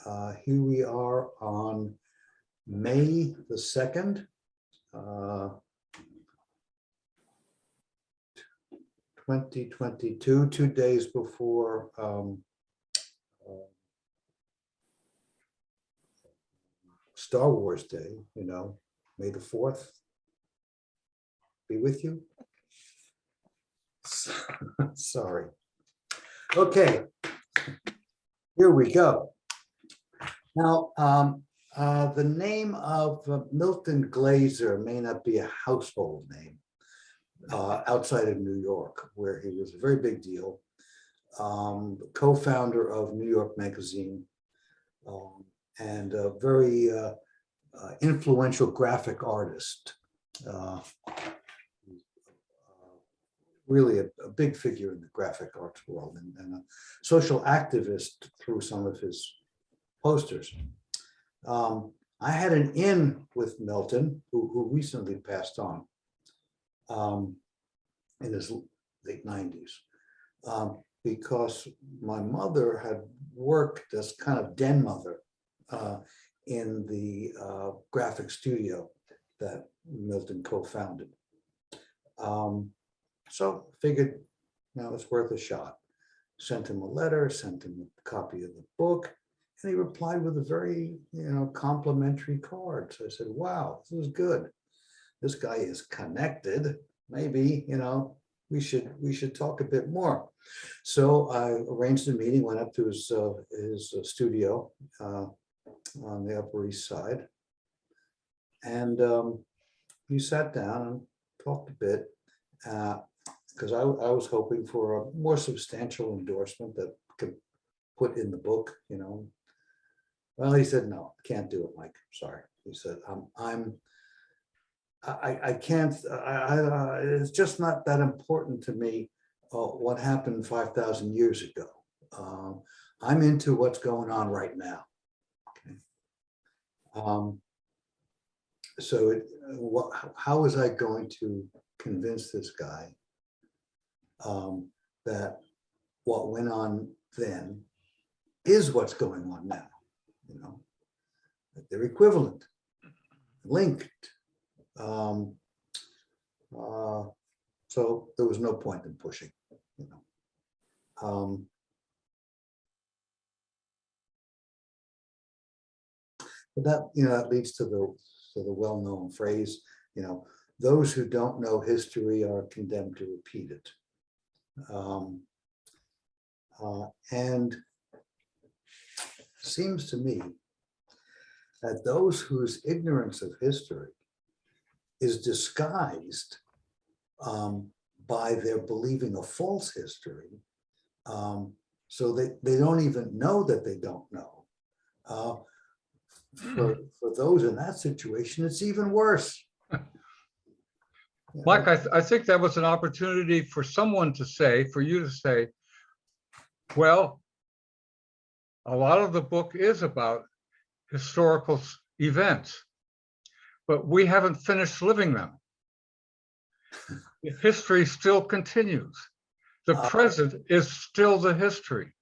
Here we are on May the 2nd, 2022, 2 days before Star Wars Day, you know, May the 4th be with you. Sorry. Okay, here we go. Now, the name of Milton Glazer may not be a household name outside of New York, where he was a very big deal, co-founder of New York Magazine, and a very influential graphic artist. Really a big figure in the graphic arts world, and a social activist through some of his posters. I had an in with Milton, who recently passed on in his late 90s, because my mother had worked as kind of den mother in the graphic studio that Milton co-founded. So figured now it's worth a shot. Sent him a letter, sent him a copy of the book, and he replied with a very, complimentary card. So I said, wow, this is good. This guy is connected. Maybe, we should talk a bit more. So I arranged a meeting, went up to his studio on the Upper East Side. And we sat down and talked a bit, because I was hoping for a more substantial endorsement that could put in the book, Well, he said, no, can't do it, Mike. Sorry. He said, I can't, it's just not that important to me what happened 5,000 years ago. I'm into what's going on right now. Okay. So how was I going to convince this guy that what went on then is what's going on now? That they're equivalent, linked. So there was no point in pushing, But that leads to the well-known phrase, those who don't know history are condemned to repeat it. And seems to me that those whose ignorance of history is disguised by their believing a false history, so they don't even know that they don't know. For those in that situation, it's even worse. Mike, I think that was an opportunity for someone to say, for you to say, well, a lot of the book is about historical events, but we haven't finished living them. History still continues. The present is still the history.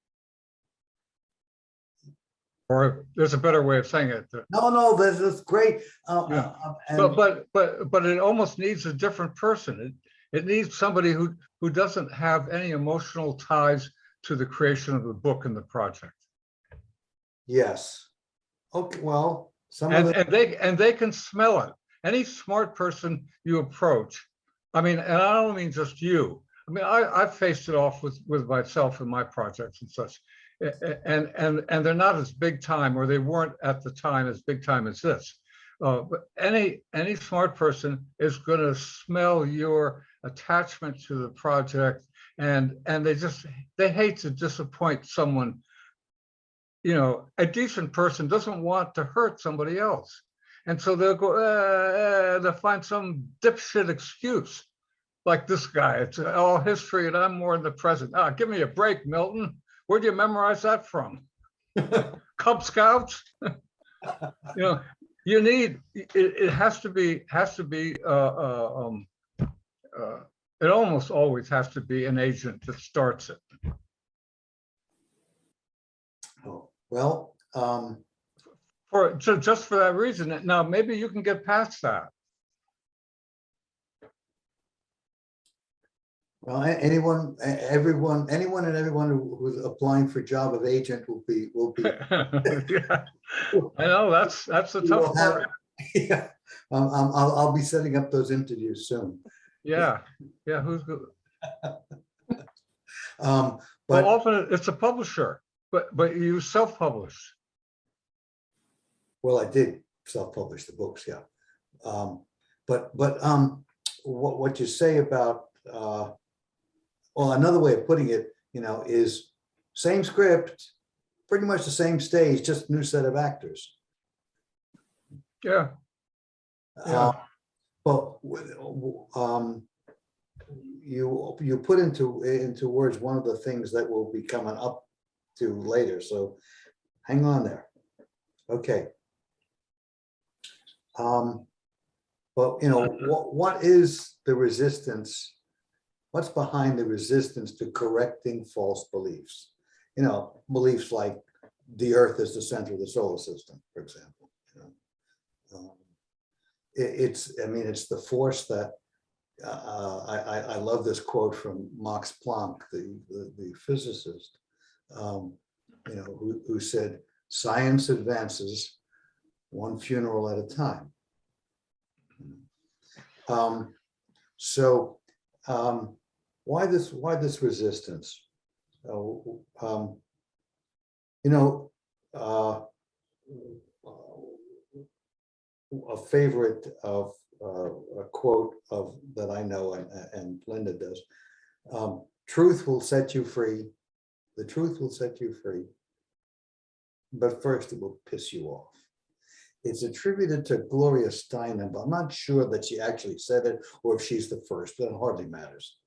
Or there's a better way of saying it. No, that's great. Yeah. But it almost needs a different person. It needs somebody who doesn't have any emotional ties to the creation of the book and the project. Yes. Okay. Well, and they can smell it. Any smart person you approach, and I don't mean just you. I've faced it off with myself and my projects and such, and they're not as big time, or they weren't at the time as big time as this. But any smart person is going to smell your attachment to the project, and they hate to disappoint someone. A decent person doesn't want to hurt somebody else. And so they'll go, they'll find some dipshit excuse, like this guy. It's all history and I'm more in the present. Give me a break, Milton. Where'd you memorize that from? Cub Scouts? You need, it has to be, it almost always has to be an agent that starts it. Oh, well, Just for that reason. Now, maybe you can get past that. Well, anyone and everyone who's applying for job of agent will be. Yeah, I know that's a tough part. Yeah, I'll be setting up those interviews soon. Yeah, who's good? But Well, often it's a publisher, but you self-publish. well, I did self-publish the books, yeah. But what you say about well, another way of putting it, is same script, pretty much the same stage, just new set of actors. Yeah. Yeah. But you put into words one of the things that we'll be coming up to later. So hang on there. Okay. But what is the resistance? What's behind the resistance to correcting false beliefs? Beliefs like the Earth is the center of the solar system, for example. It's the force that I love this quote from Max Planck, the physicist, who said, "Science advances one funeral at a time." Why this resistance? A favorite of a quote of that I know and Linda does. Truth will set you free. The truth will set you free. But first it will piss you off. It's attributed to Gloria Steinem, but I'm not sure that she actually said it or if she's the first, but it hardly matters,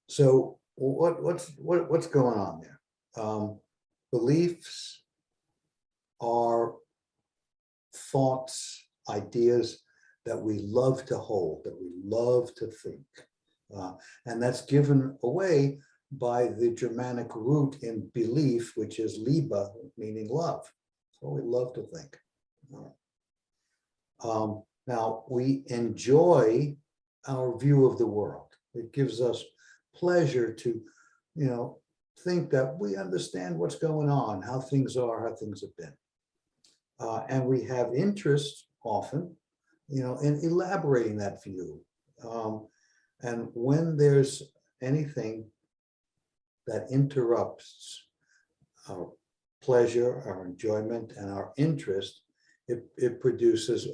So what's going on there? Beliefs are thoughts, ideas that we love to hold, that we love to think. And that's given away by the Germanic root in belief, which is Liebe, meaning love. So we love to think. Now, we enjoy our view of the world. It gives us pleasure to, think that we understand what's going on, how things are, how things have been. And we have interest often, in elaborating that view. And when there's anything that interrupts our pleasure, our enjoyment, and our interest, it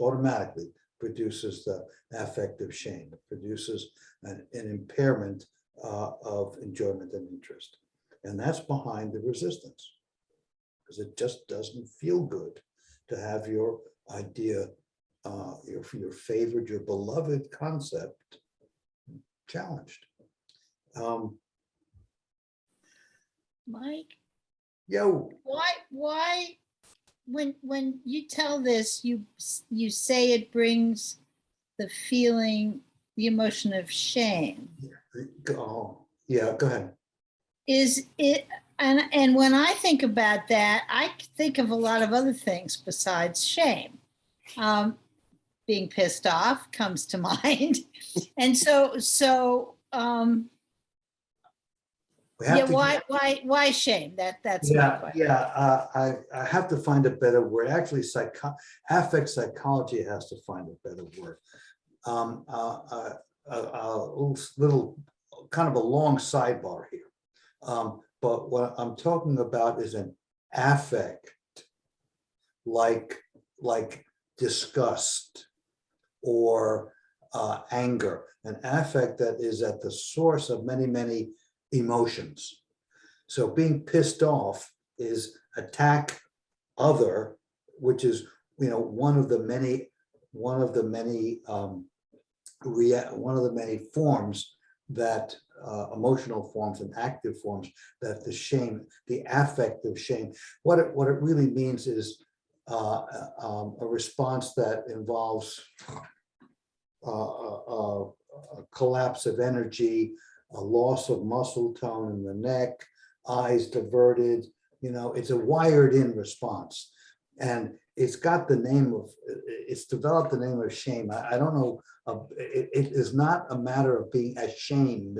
automatically produces the affect of shame. It produces an impairment of enjoyment and interest. And that's behind the resistance, because it just doesn't feel good to have your idea, your favorite, your beloved concept challenged. Mike? Yo. Why when you tell this, you say it brings the feeling, the emotion of shame. Oh, yeah, go ahead. Is it, and when I think about that, I think of a lot of other things besides shame. Being pissed off comes to mind. And why shame? That's my question. Yeah, I have to find a better word. Actually, affect psychology has to find a better word. A little kind of a long sidebar here. But what I'm talking about is an affect, like disgust or anger, an affect that is at the source of many, many emotions. So being pissed off is attack other, which is one of the many forms that emotional forms and active forms that the affect of shame. What it really means is a response that involves a collapse of energy, a loss of muscle tone in the neck, eyes diverted, it's a wired in response. And it's got the name of, it's developed the name of shame. I don't know, it is not a matter of being ashamed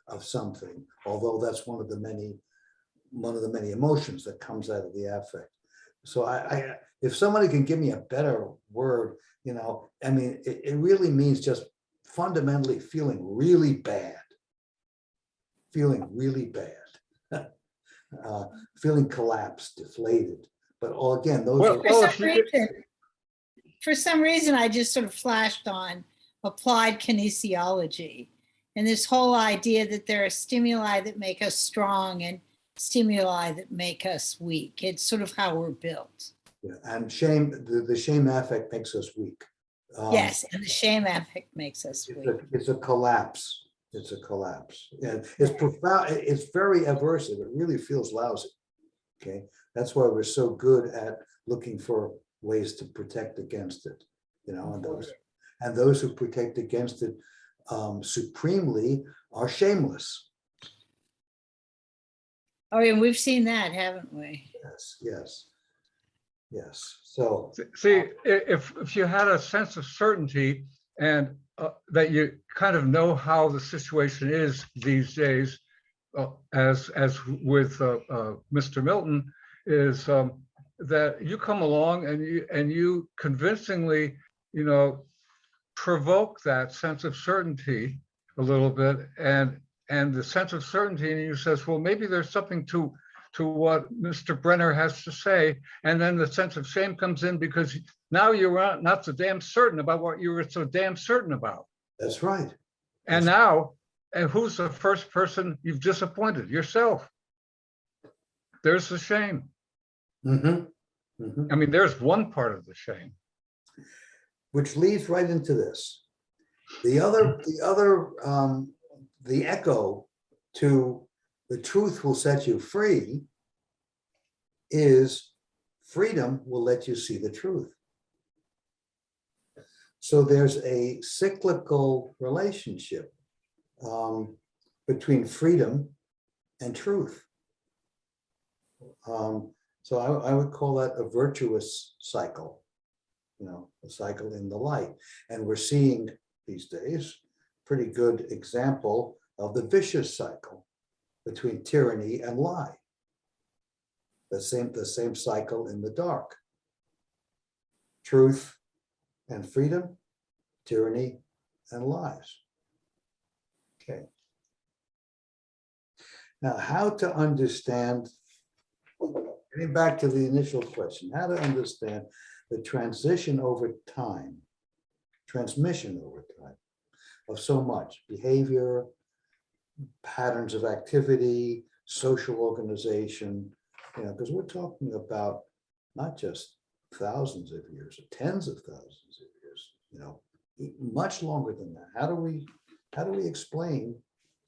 of something, although that's one of the many emotions that comes out of the affect. So if somebody can give me a better word, it really means just fundamentally feeling really bad, feeling collapsed, deflated. But again, those Well, are For some reason, I just sort of flashed on applied kinesiology and this whole idea that there are stimuli that make us strong and stimuli that make us weak. It's sort of how we're built. yeah, and shame, the shame affect makes us weak. Yes, and the shame affect makes us weak. It's a collapse. It's a collapse. And it's profound. It's very aversive. It really feels lousy. Okay. That's why we're so good at looking for ways to protect against it. And those who protect against it supremely are shameless. Oh, and we've seen that, haven't we? Yes. So see, if you had a sense of certainty and that you kind of know how the situation is these days, as with Mr. Milton, is that you come along and you convincingly, provoke that sense of certainty a little bit, and the sense of certainty in you says, well, maybe there's something to what Mr. Brenner has to say, and then the sense of shame comes in because now you're not so damn certain about what you were so damn certain about. that's right. And now, and who's the first person you've disappointed? Yourself. There's the shame. Mm-hmm. Mm-hmm. I mean, there's one part of the shame. Which leads right into this. The echo to the truth will set you free is freedom will let you see the truth. So there's a cyclical relationship between freedom and truth. So I would call that a virtuous cycle. A cycle in the light. And we're seeing these days pretty good example of the vicious cycle between tyranny and lie. The same cycle in the dark. Truth and freedom, tyranny and lies. Okay. Now, how to understand, getting back to the initial question, how to understand the transmission over time of so much behavior, patterns of activity, social organization, because we're talking about not just thousands of years, tens of thousands of years, much longer than that. How do we explain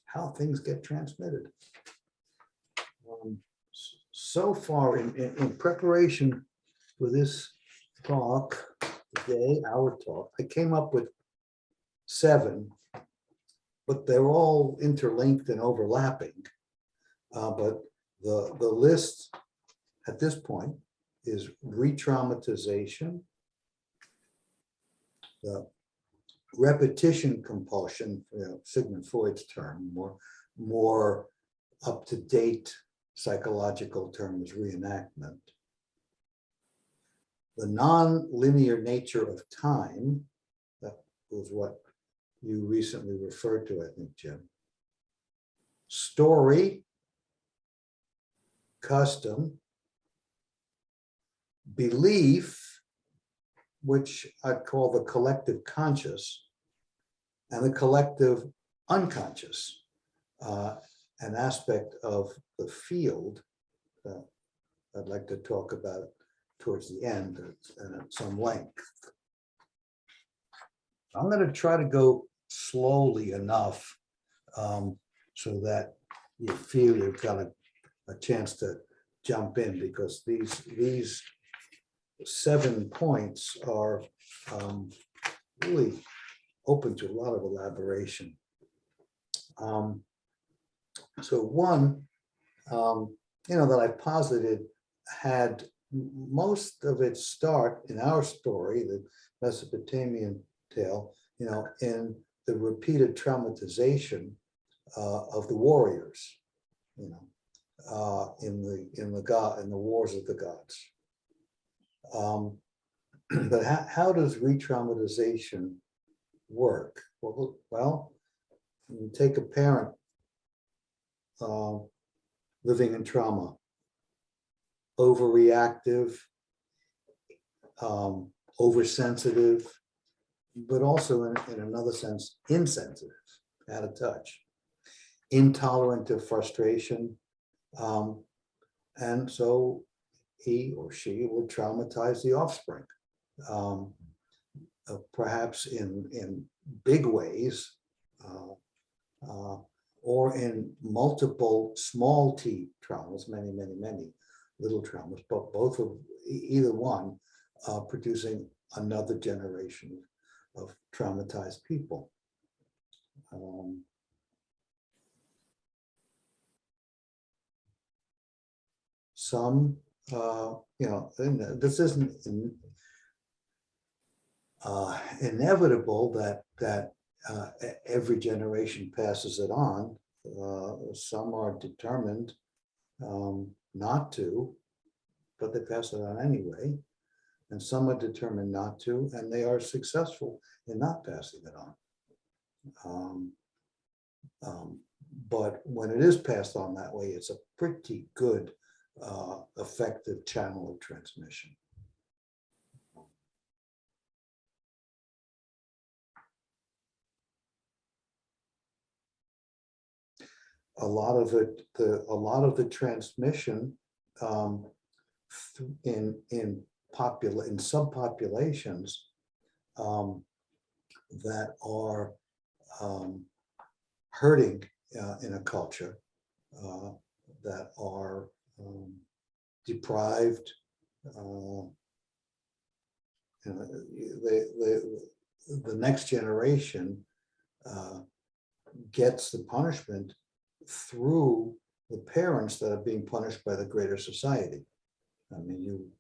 how things get transmitted? So far in preparation for this talk today, our talk, I came up with 7, but they're all interlinked and overlapping. But the list at this point is re-traumatization, the repetition compulsion, Sigmund Freud's term, more up-to-date psychological term is reenactment. The non-linear nature of time, that was what you recently referred to, I think, Jim. Story, custom, belief, which I'd call the collective conscious, and the collective unconscious, an aspect of the field that I'd like to talk about towards the end and at some length. I'm going to try to go slowly enough so that you feel you've got a chance to jump in, because these 7 points are really open to a lot of elaboration. So one, that I've posited had most of its start in our story, the Mesopotamian tale, in the repeated traumatization of the warriors, in the wars of the gods. But how does re-traumatization work? Well, you take a parent living in trauma, overreactive, oversensitive, but also in another sense, insensitive, out of touch, intolerant of frustration. And so he or she would traumatize the offspring, perhaps in big ways, or in multiple small t traumas, many little traumas, but both of either one producing another generation of traumatized people. Some, and this isn't inevitable that every generation passes it on. Some are determined not to, but they pass it on anyway. And some are determined not to, and they are successful in not passing it on. But when it is passed on that way, it's a pretty good, effective channel of transmission. A lot of the transmission in subpopulations that are hurting in a culture, that are deprived, the next generation gets the punishment through the parents that are being punished by the greater society. I mean, you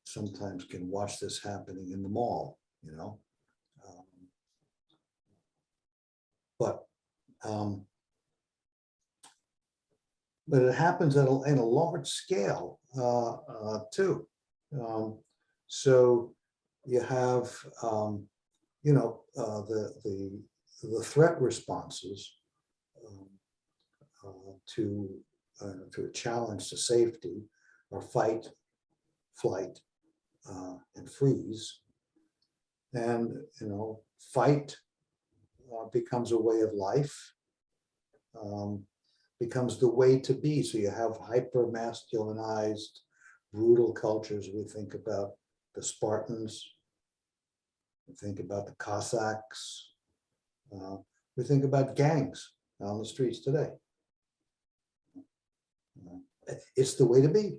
sometimes can watch this happening in the mall, but it happens in a large scale too. So you have, the threat responses to a challenge to safety are fight, flight, and freeze. And fight becomes a way of life, becomes the way to be. So you have hyper masculinized, brutal cultures. We think about the Spartans, we think about the Cossacks, we think about gangs on the streets today. It's the way to be.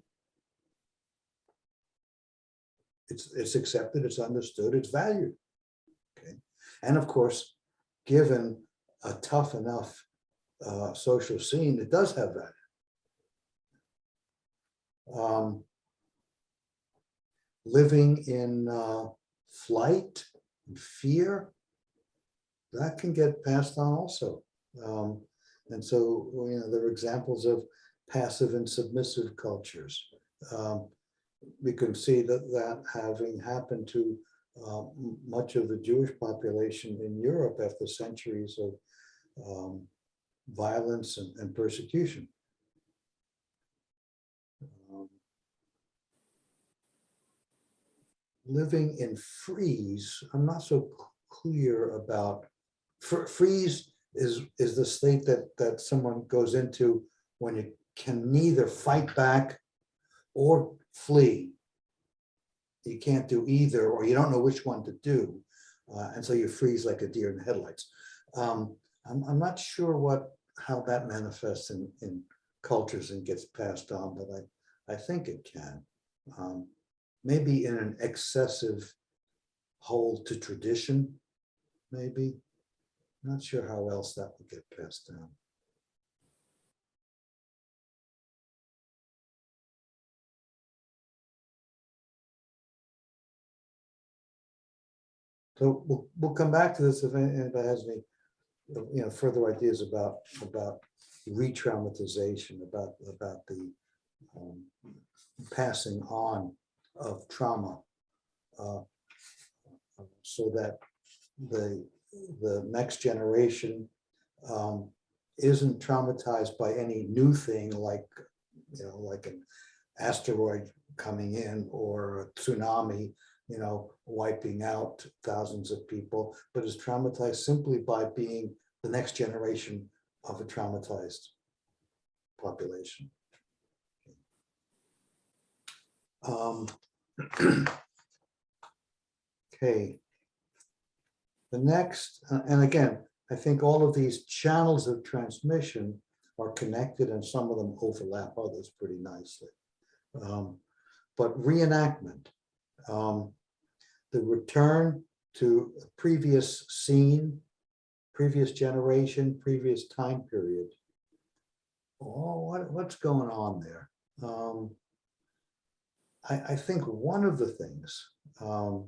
It's accepted, it's understood, it's valued. Okay, and of course, given a tough enough social scene, it does have value. Living in flight and fear, that can get passed on also. And so, there are examples of passive and submissive cultures. We can see that having happened to much of the Jewish population in Europe after centuries of violence and persecution. Living in freeze, I'm not so clear about. Freeze is the state that someone goes into when you can neither fight back or flee. You can't do either, or you don't know which one to do, and so you freeze like a deer in the headlights. I'm not sure how that manifests in cultures and gets passed on, but I think it can. Maybe in an excessive hold to tradition, maybe. Not sure how else that would get passed down. So we'll come back to this if anybody has any, further ideas about re-traumatization, about the passing on of trauma, so that the next generation isn't traumatized by any new thing like an asteroid coming in or a tsunami, wiping out thousands of people, but is traumatized simply by being the next generation of a traumatized population. Okay. The next, and again, I think all of these channels of transmission are connected and some of them overlap others pretty nicely. But reenactment, the return to a previous scene, previous generation, previous time period. Oh, what's going on there? I think one of the things, the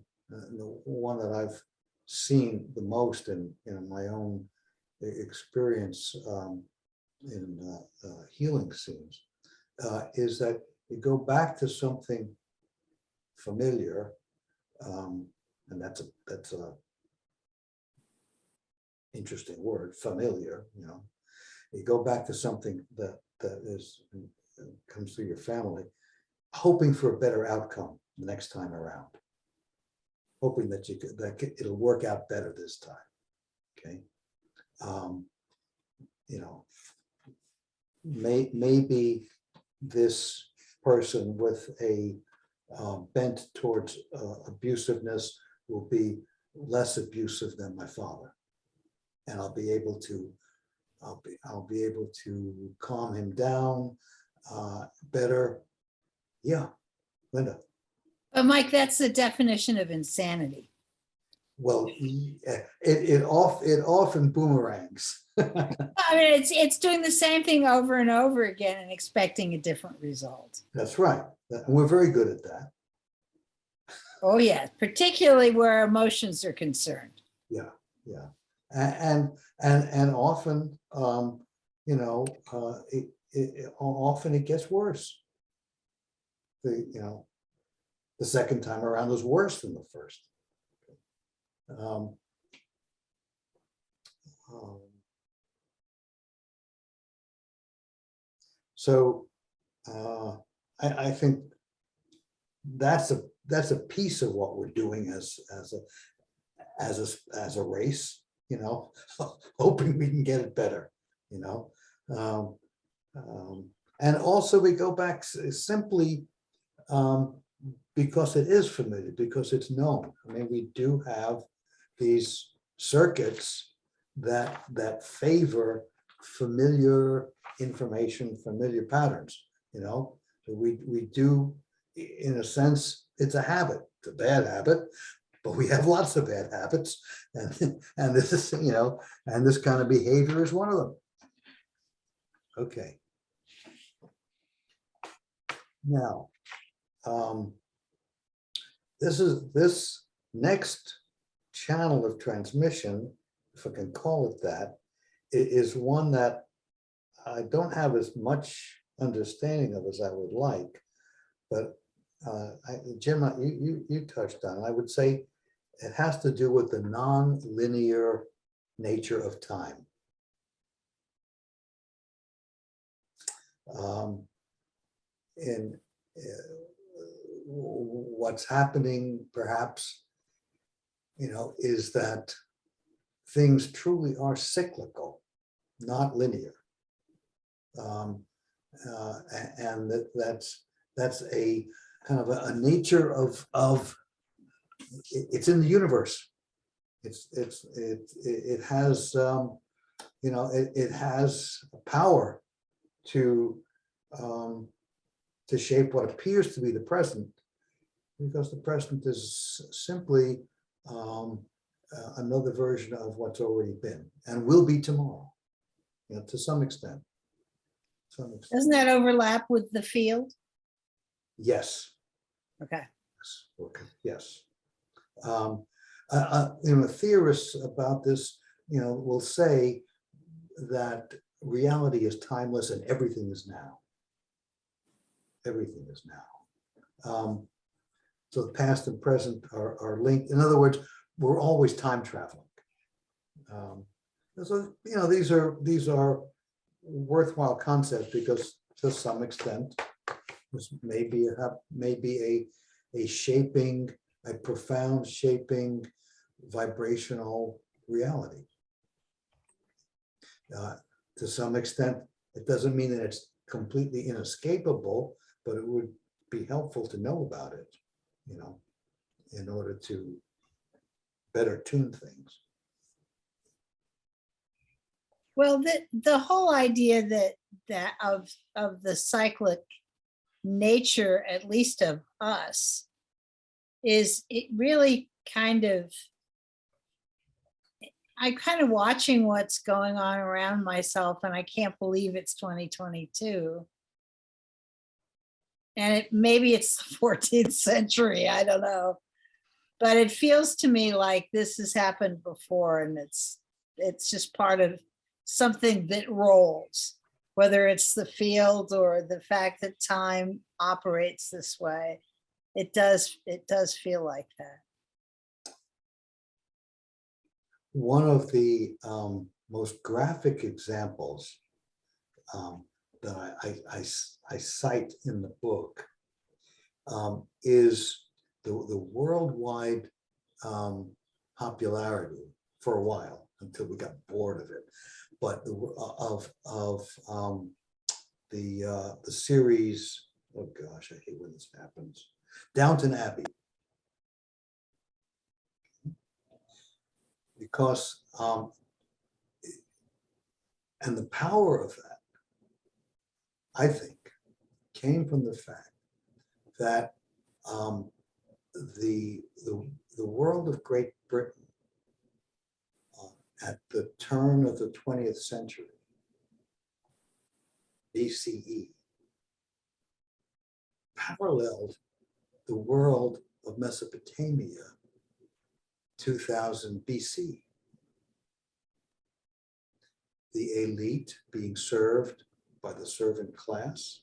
one that I've seen the most in my own experience in healing scenes, is that you go back to something familiar, and that's a interesting word, familiar. You go back to something that comes through your family, hoping for a better outcome the next time around, hoping that it'll work out better this time. Okay, maybe this person with a bent towards abusiveness will be less abusive than my father, and I'll be able to calm him down better. Yeah, Linda. But Mike, that's the definition of insanity. Well, it often boomerangs. I mean, it's doing the same thing over and over again and expecting a different result. That's right. We're very good at that. Oh yeah, particularly where emotions are concerned. Yeah, yeah, and often, often it gets worse. The second time around is worse than the first. So I think that's a piece of what we're doing as a race, hoping we can get it better, and also we go back simply because it is familiar, because it's known. I mean, we do have these circuits that favor familiar information, familiar patterns, So we do, in a sense, it's a habit. It's a bad habit, but we have lots of bad habits, and this is, and this kind of behavior is one of them. Okay. Now, this next channel of transmission, if I can call it that, is one that I don't have as much understanding of as I would like, but Jim, you touched on it. I would say it has to do with the non-linear nature of time. What's happening, perhaps, is that things truly are cyclical, not linear, and that's a kind of a nature of it's in the universe. It has it has power to shape what appears to be the present, because the present is simply another version of what's already been and will be tomorrow, to some extent. Doesn't that overlap with the field? Yes. Okay. Okay. Yes. Theorists about this, will say that reality is timeless and everything is now. Everything is now. So the past and present are linked. In other words, we're always time traveling. So these are worthwhile concepts because to some extent this may be a shaping, a profound shaping vibrational reality. To some extent, it doesn't mean that it's completely inescapable, but it would be helpful to know about it, in order to better tune things. Well, the whole idea that of the cyclic nature, at least of us, is it really I'm kind of watching what's going on around myself, and I can't believe it's 2022. And maybe it's the 14th century, I don't know. But it feels to me like this has happened before, and it's just part of something that rolls, whether it's the field or the fact that time operates this way. It does feel like that. One of the most graphic examples that I cite in the book is the worldwide popularity for a while until we got bored of it, but the series. Oh gosh, I hate when this happens. Downton Abbey. Because and the power of that, I think, came from the fact that the world of Great Britain at the turn of the 20th century, BCE, paralleled the world of Mesopotamia 2000 BC. The elite being served by the servant class.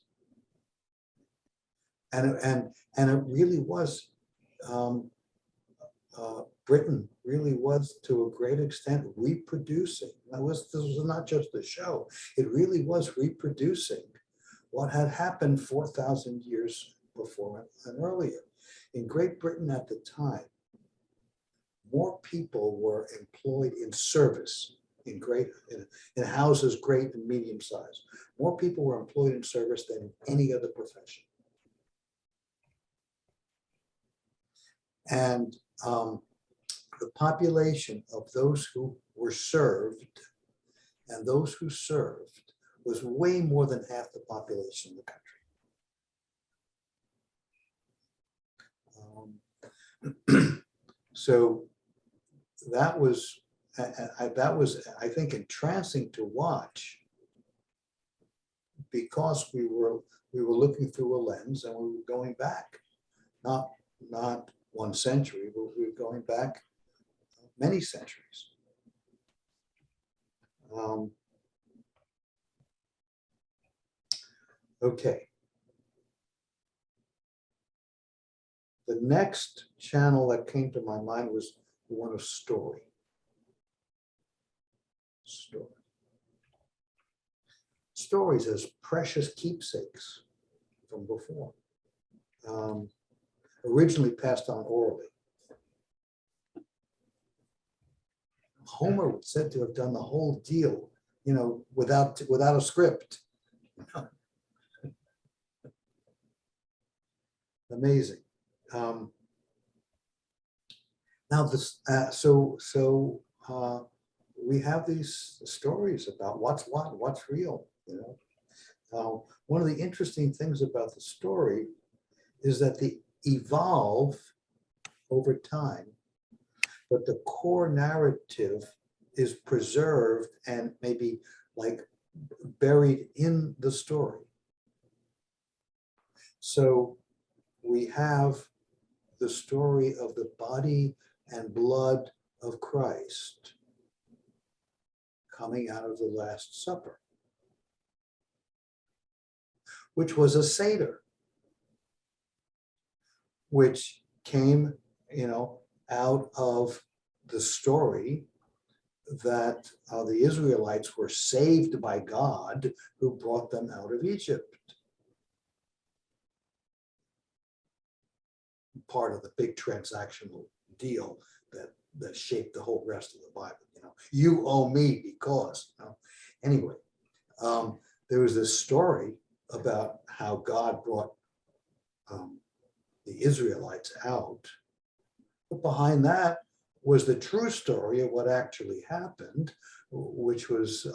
And it really was, Britain really was to a great extent reproducing. This was not just a show, it really was reproducing what had happened 4,000 years before and earlier. In Great Britain at the time, more people were employed in service in houses great and medium size. More people were employed in service than in any other profession. And the population of those who were served and those who served was way more than half the population of the country. So that was, I think, entrancing to watch, because we were looking through a lens and we were going back, not 1 century, but we were going back many centuries. Okay. The next channel that came to my mind was the one of story. Stories as precious keepsakes from before, originally passed on orally. Homer was said to have done the whole deal, without a script. Amazing. Now this, we have these stories about what's real. One of the interesting things about the story is that they evolve over time, but the core narrative is preserved and maybe like buried in the story. So we have the story of the body and blood of Christ coming out of the Last Supper, which was a Seder, which came, out of the story that the Israelites were saved by God who brought them out of Egypt. Part of the big transactional deal that shaped the whole rest of the Bible. You owe me because. Anyway, there was this story about how God brought the Israelites out, but behind that was the true story of what actually happened, which was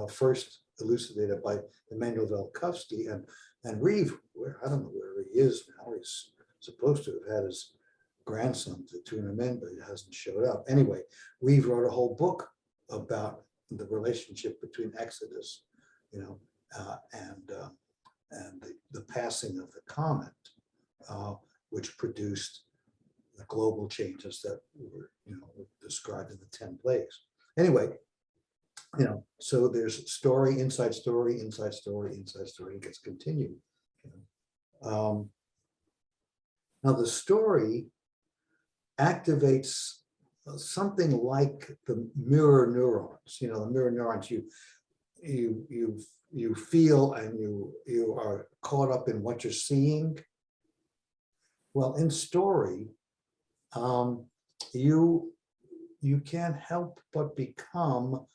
first elucidated by Emmanuel Velkovsky and Reeve. I don't know where he is now. He's supposed to have had his grandson to tune him in, but he hasn't showed up. Anyway, Reeve wrote a whole book about the relationship between Exodus, and the passing of the comet, which produced the global changes that were, described in the 10 plagues. Anyway, so there's story, inside story, inside story, inside story. It gets continued. Now the story activates something like the mirror neurons. The mirror neurons, you feel and you are caught up in what you're seeing. Well, in story, you can't help but become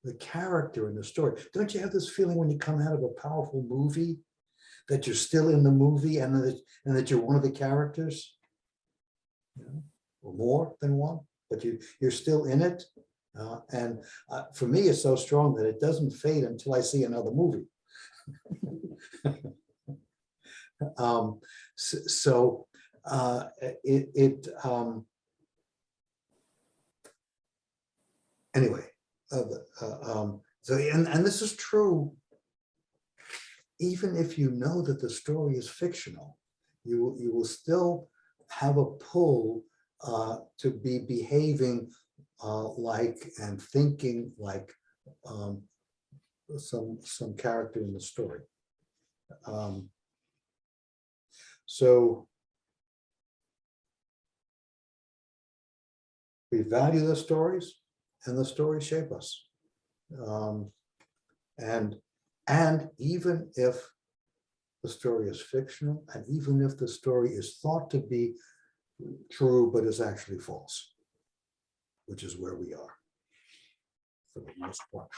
the character in the story. Don't you have this feeling when you come out of a powerful movie that you're still in the movie and that you're one of the characters? Or more than one, but you're still in it. And for me, it's so strong that it doesn't fade until I see another movie. Anyway, and this is true even if you know that the story is fictional. You will still have a pull to be behaving like and thinking like some character in the story. So we value the stories, and the stories shape us. And even if the story is fictional, and even if the story is thought to be true but is actually false, which is where we are for the most part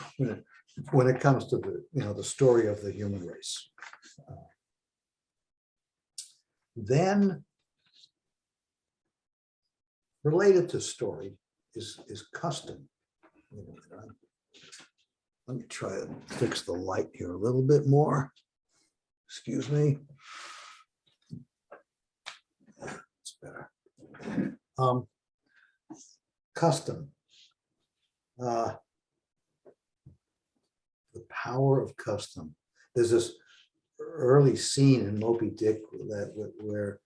when it comes to the story of the human race. Then related to story is custom. Let me try to fix the light here a little bit more. Excuse me. It's better. Custom. The power of custom. There's this early scene in Moby Dick where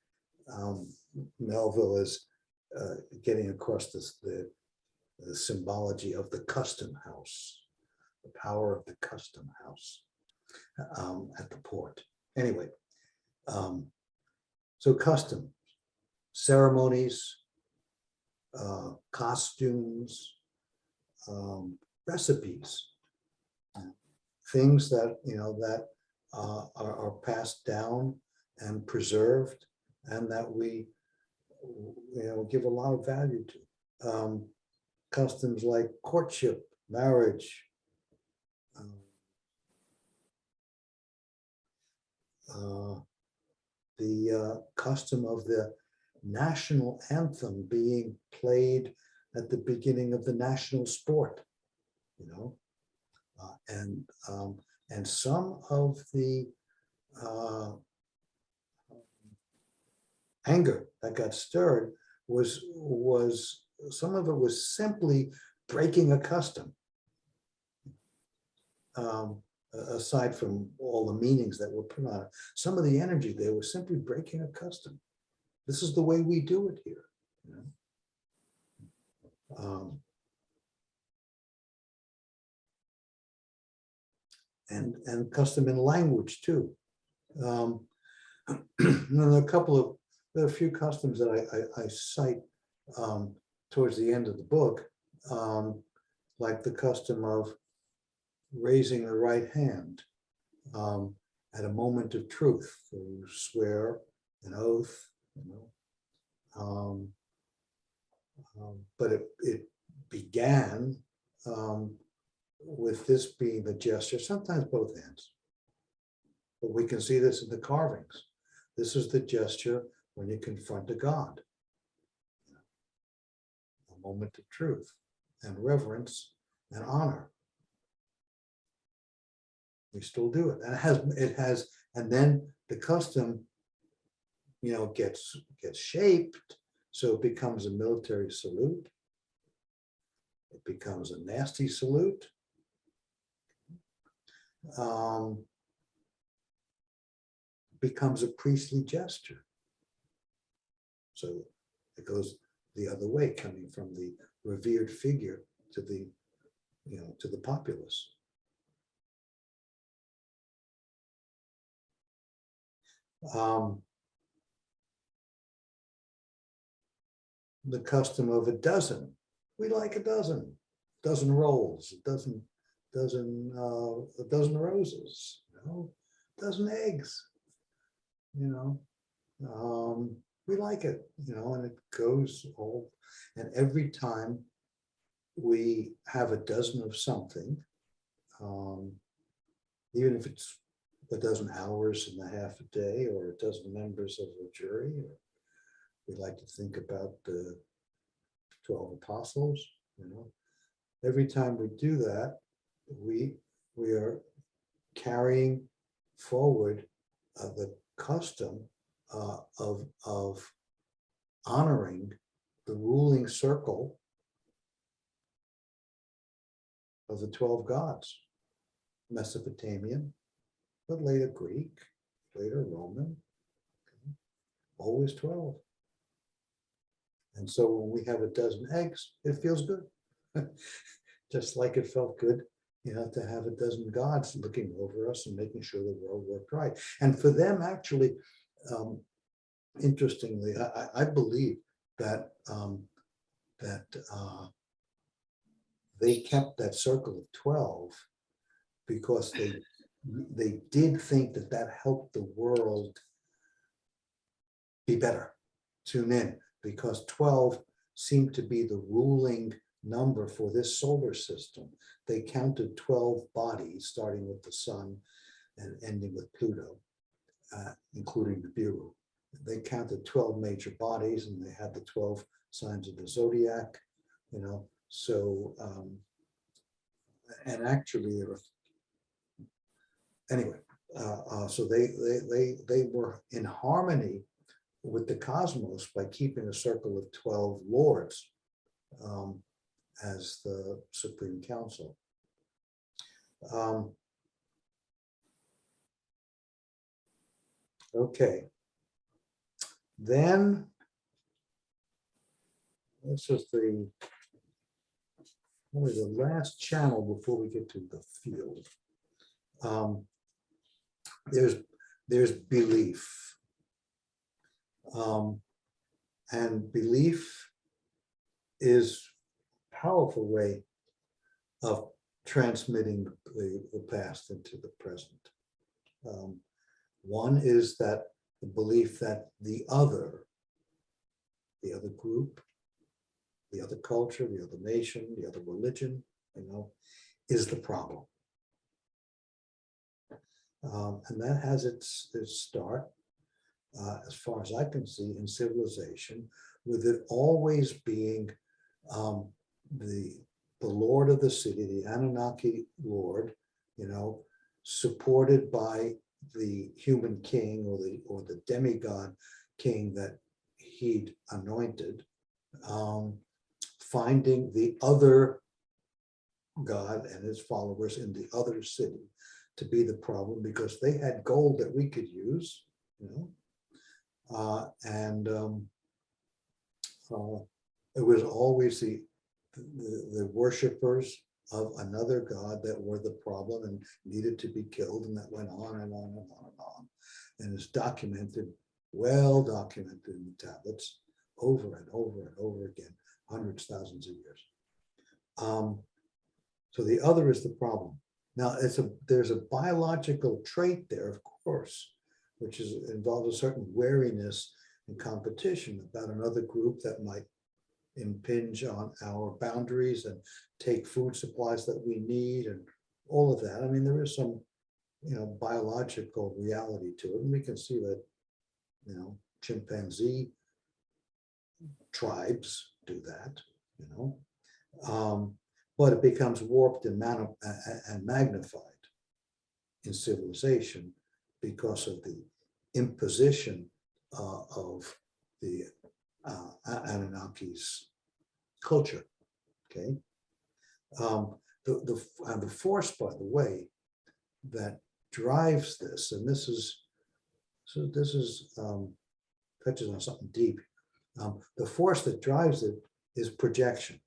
Melville is getting across the symbology of the custom house, the power of the custom house at the port. Anyway, so custom, ceremonies, costumes, recipes, things that that are passed down and preserved, and that we give a lot of value to. Customs like courtship, marriage, the custom of the national anthem being played at the beginning of the national sport, and some of the anger that got stirred was some of it was simply breaking a custom. Aside from all the meanings that were put on it, some of the energy there was simply breaking a custom. This is the way we do it here. And custom in language too. There are a few customs that I cite towards the end of the book, like the custom of raising the right hand at a moment of truth. So you swear an oath, but it began with this being the gesture, sometimes both hands. But we can see this in the carvings. This is the gesture when you confront a god. A moment of truth and reverence and honor. We still do it. And it has, and then the custom, gets shaped, so it becomes a military salute. It becomes a nasty salute. Becomes a priestly gesture. So it goes the other way, coming from the revered figure to the, to the populace. The custom of a dozen. We like a dozen rolls, a dozen roses, a dozen eggs, we like it, and it goes all, and every time we have a dozen of something, even if it's a dozen hours and a half a day, or a dozen members of a jury, or we like to think about the 12 apostles, every time we do that, we are carrying forward the custom of honoring the ruling circle of the 12 gods, Mesopotamian, but later Greek, later Roman, always 12. And so when we have a dozen eggs, it feels good. Just like it felt good, to have a dozen gods looking over us and making sure the world worked right. And for them, actually, interestingly, I believe that they kept that circle of 12 because they did think that helped the world be better. Tune in, because 12 seemed to be the ruling number for this solar system. They counted 12 bodies, starting with the sun and ending with Pluto, including Nibiru. They counted 12 major bodies, and they had the 12 signs of the zodiac, so and actually there were, anyway, so they were in harmony with the cosmos by keeping a circle of 12 lords as the Supreme Council. Okay, then this is only the last channel before we get to the field. There's belief, and belief is a powerful way of transmitting the past into the present. One is that the belief that the other group, the other culture, the other nation, the other religion, is the problem. And that has its start, as far as I can see, in civilization, with it always being the lord of the city, the Anunnaki lord, supported by the human king or the demigod king that he'd anointed, finding the other god and his followers in the other city to be the problem, because they had gold that we could use, and it was always the the worshipers of another god that were the problem and needed to be killed, and that went on and on and on and on. And it's documented, well documented in the tablets over and over and over again, hundreds, thousands of years. So the other is the problem. Now, there's a biological trait there, of course, which involves a certain wariness and competition about another group that might impinge on our boundaries and take food supplies that we need and all of that. I mean, there is some, biological reality to it. And we can see that, chimpanzee tribes do that, but it becomes warped and magnified in civilization because of the imposition of the Anunnaki's culture. Okay, the force, by the way, that drives this, and this touches on something deep. The force that drives it is projection.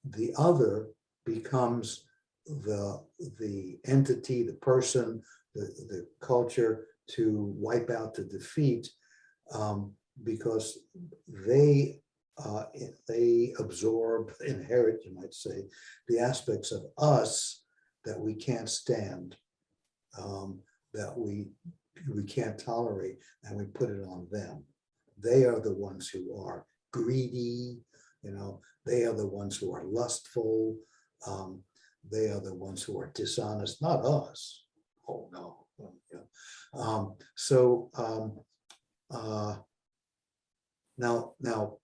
The other becomes the entity, the person, the culture to wipe out, to defeat, because they absorb, inherit, you might say, the aspects of us that we can't stand, that we can't tolerate, and we put it on them. They are the ones who are greedy, they are the ones who are lustful, they are the ones who are dishonest, not us. Oh no. Now,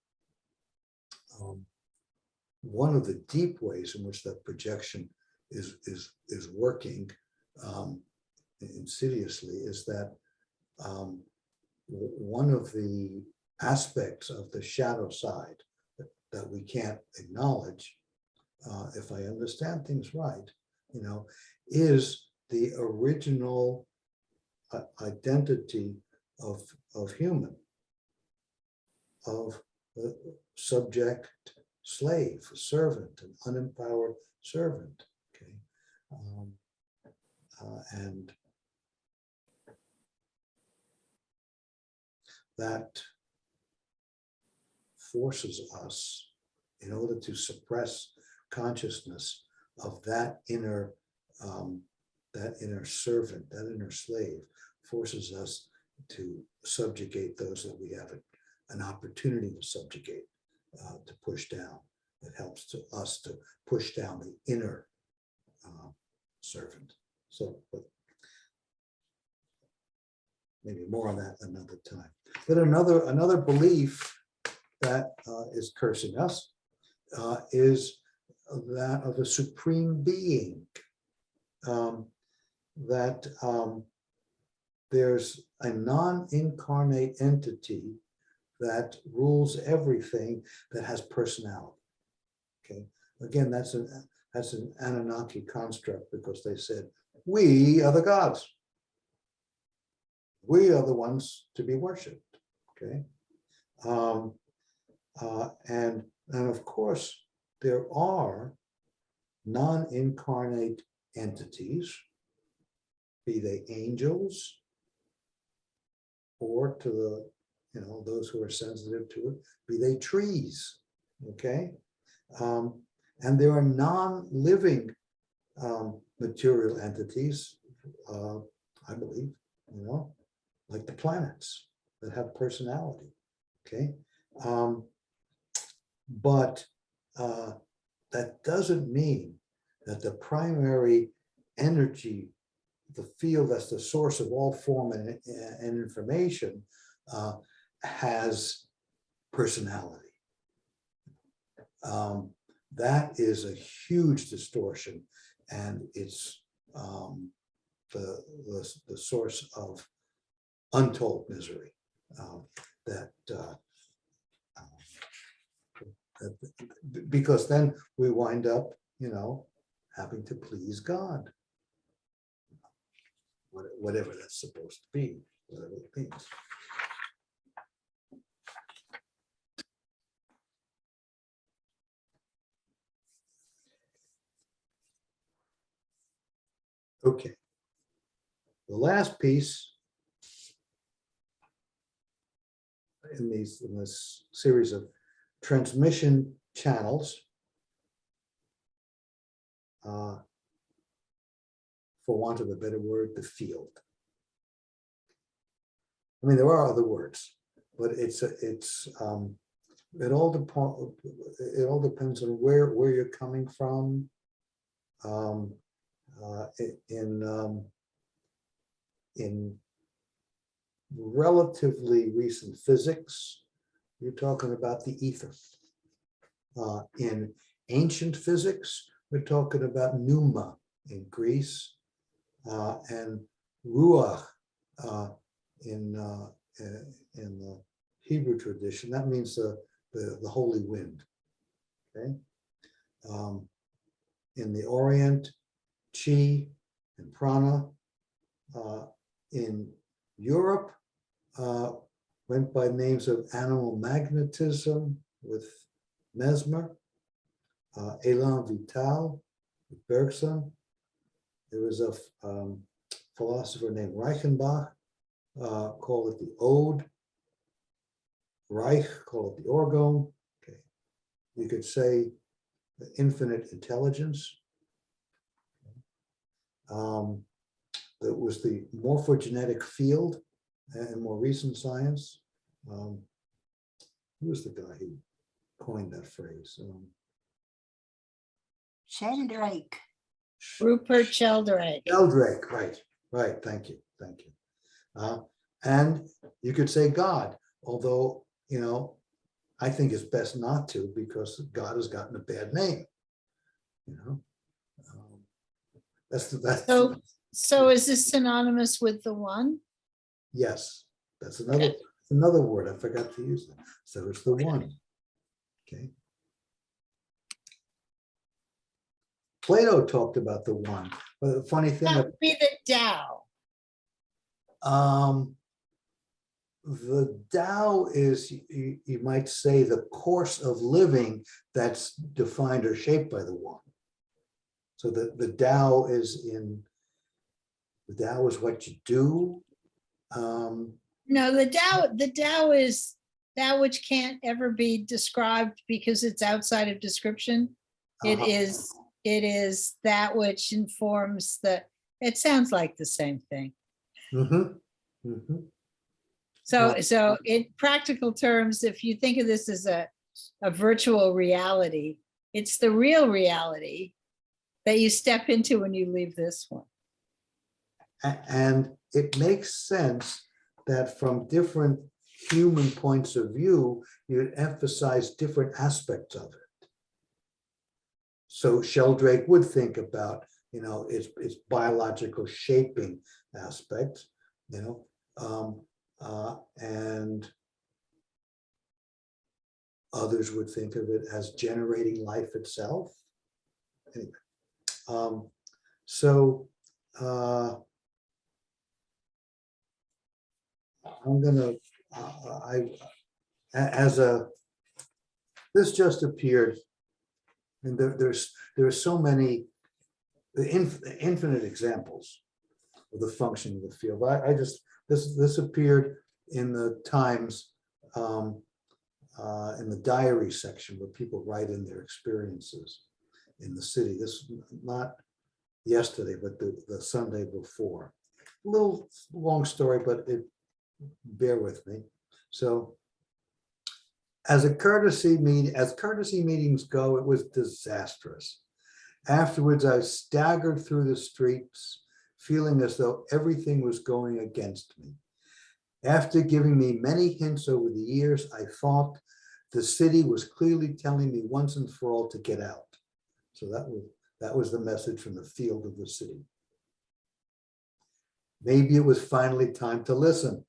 one of the deep ways in which that projection is working insidiously is that one of the aspects of the shadow side that we can't acknowledge, if I understand things right, is the original identity of human, of subject, slave, servant, an unempowered servant. Okay, and that forces us, in order to suppress consciousness of that inner servant, that inner slave, forces us to subjugate those that we have an opportunity to subjugate, to push down. It helps us to push down the inner servant. So, but maybe more on that another time. But another belief that is cursing us is that of a supreme being, that there's a non-incarnate entity that rules everything, that has personality. Okay, again, that's an Anunnaki construct, because they said, we are the gods. We are the ones to be worshipped. Okay, and of course there are non-incarnate entities, be they angels, or to the those who are sensitive to it, be they trees. Okay, and there are non-living material entities, I believe, like the planets that have personality. Okay, but that doesn't mean that the primary energy, the field that's the source of all form and information, has personality. That is a huge distortion, and it's the source of untold misery. Because then we wind up, having to please God, whatever that's supposed to be, whatever it means. Okay. The last piece in this series of transmission channels, for want of a better word, the field. I mean, there are other words, but it all depends on where you're coming from. In relatively recent physics, you're talking about the ether. In ancient physics, we're talking about pneuma in Greece, and ruach in the Hebrew tradition. That means the holy wind. Okay. In the Orient, chi and prana. In Europe, went by names of animal magnetism with Mesmer, élan vital with Bergson. There was a philosopher named Reichenbach, called it the Ode. Reich called it the Orgone. Okay. You could say the infinite intelligence. That was the morphogenetic field and more recent science. Who was the guy who coined that phrase? Sheldrake. Rupert Sheldrake. Sheldrake, right, thank you. And you could say God, although, I think it's best not to, because God has gotten a bad name. So is this synonymous with the one? Yes, that's another word I forgot to use. So it's the one. Okay. Plato talked about the one, but the funny thing, That would be the Tao. the Tao is, you might say, the course of living that's defined or shaped by the one. So the Tao is what you do. No, the Tao is that which can't ever be described because it's outside of description. It is that which informs it sounds like the same thing. So in practical terms, if you think of this as a virtual reality, it's the real reality that you step into when you leave this one. And it makes sense that from different human points of view, you'd emphasize different aspects of it. So Sheldrake would think about, its biological shaping aspects, and others would think of it as generating life itself. Anyway, I'm gonna, this just appeared, and there's so many, the infinite examples of the function of the field. This appeared in the Times, in the diary section where people write in their experiences in the city. This not yesterday, but the Sunday before. A little long story, but bear with me. So, as courtesy meetings go, it was disastrous. Afterwards, I staggered through the streets, feeling as though everything was going against me. After giving me many hints over the years, I thought the city was clearly telling me once and for all to get out. So that was the message from the field of the city. Maybe it was finally time to listen.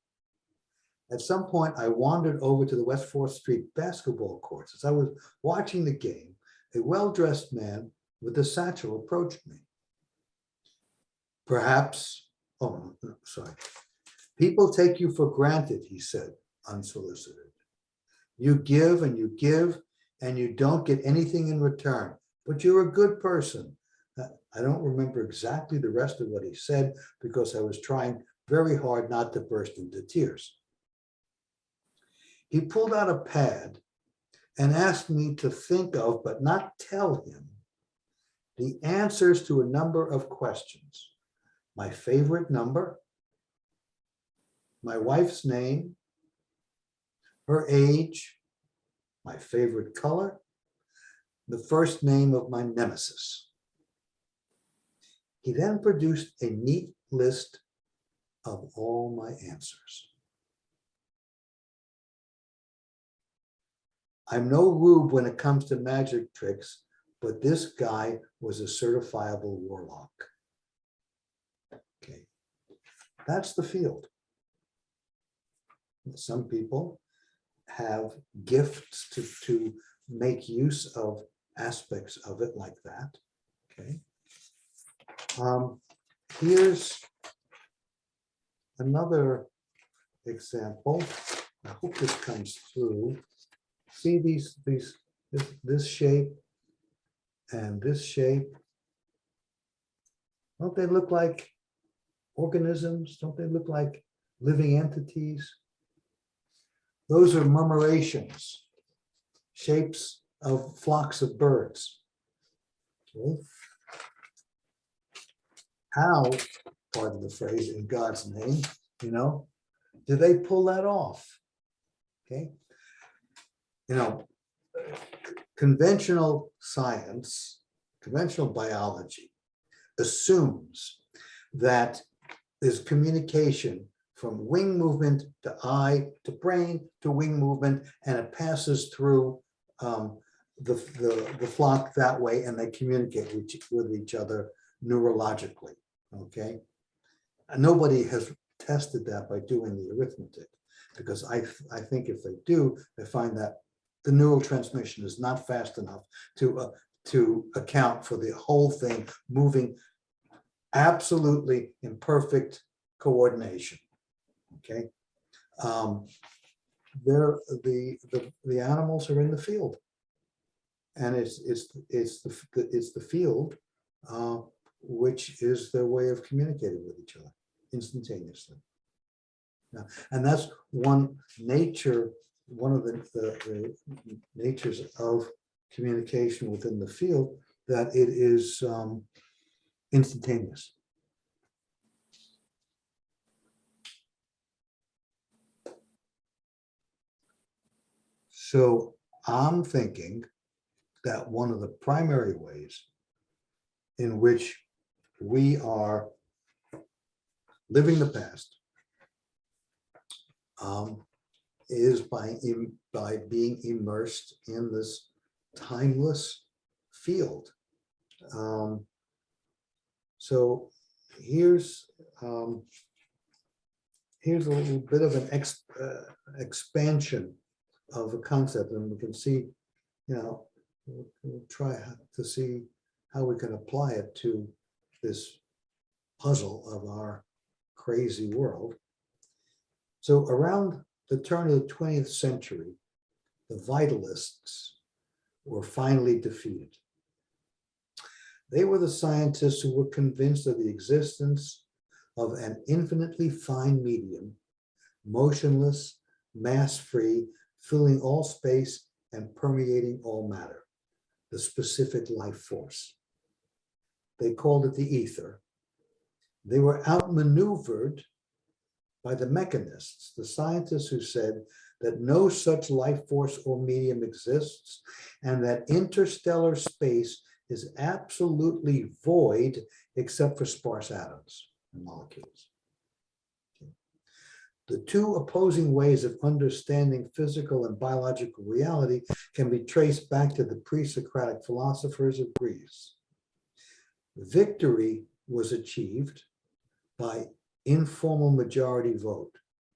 At some point, I wandered over to the West 4th Street basketball courts. As I was watching the game, a well-dressed man with a satchel approached me. Sorry. People take you for granted, he said, unsolicited. You give, and you don't get anything in return, but you're a good person, I don't remember exactly the rest of what he said because I was trying very hard not to burst into tears. He pulled out a pad and asked me to think of, but not tell him, the answers to a number of questions. My favorite number, my wife's name, her age, my favorite color, the first name of my nemesis. He then produced a neat list of all my answers. I'm no rube when it comes to magic tricks, but this guy was a certifiable warlock. Okay, that's the field. Some people have gifts to make use of aspects of it like that. Okay. Here's another example. I hope this comes through. See this shape and this shape. Don't they look like organisms? Don't they look like living entities? Those are murmurations, shapes of flocks of birds. Okay. How, pardon the phrase, in God's name, do they pull that off? Okay. Conventional science, conventional biology assumes that there's communication from wing movement to eye to brain to wing movement, and it passes through the flock that way, and they communicate with each other neurologically. Okay, and nobody has tested that by doing the arithmetic, because I think if they do, they find that the neural transmission is not fast enough to account for the whole thing moving absolutely in perfect coordination. Okay, the animals are in the field, and it's the field which is their way of communicating with each other instantaneously. Now, and that's one of the natures of communication within the field, that it is instantaneous. So I'm thinking that one of the primary ways in which we are living the past is by being immersed in this timeless field. So here's a little bit of an expansion of a concept, and we can see, we'll try to see how we can apply it to this puzzle of our crazy world. So around the turn of the 20th century, the vitalists were finally defeated. They were the scientists who were convinced of the existence of an infinitely fine medium, motionless, mass-free, filling all space and permeating all matter, the specific life force. They called it the ether. They were outmaneuvered by the mechanists, the scientists who said that no such life force or medium exists, and that interstellar space is absolutely void except for sparse atoms and molecules. Okay. The two opposing ways of understanding physical and biological reality can be traced back to the pre-Socratic philosophers of Greece. Victory was achieved by informal majority vote,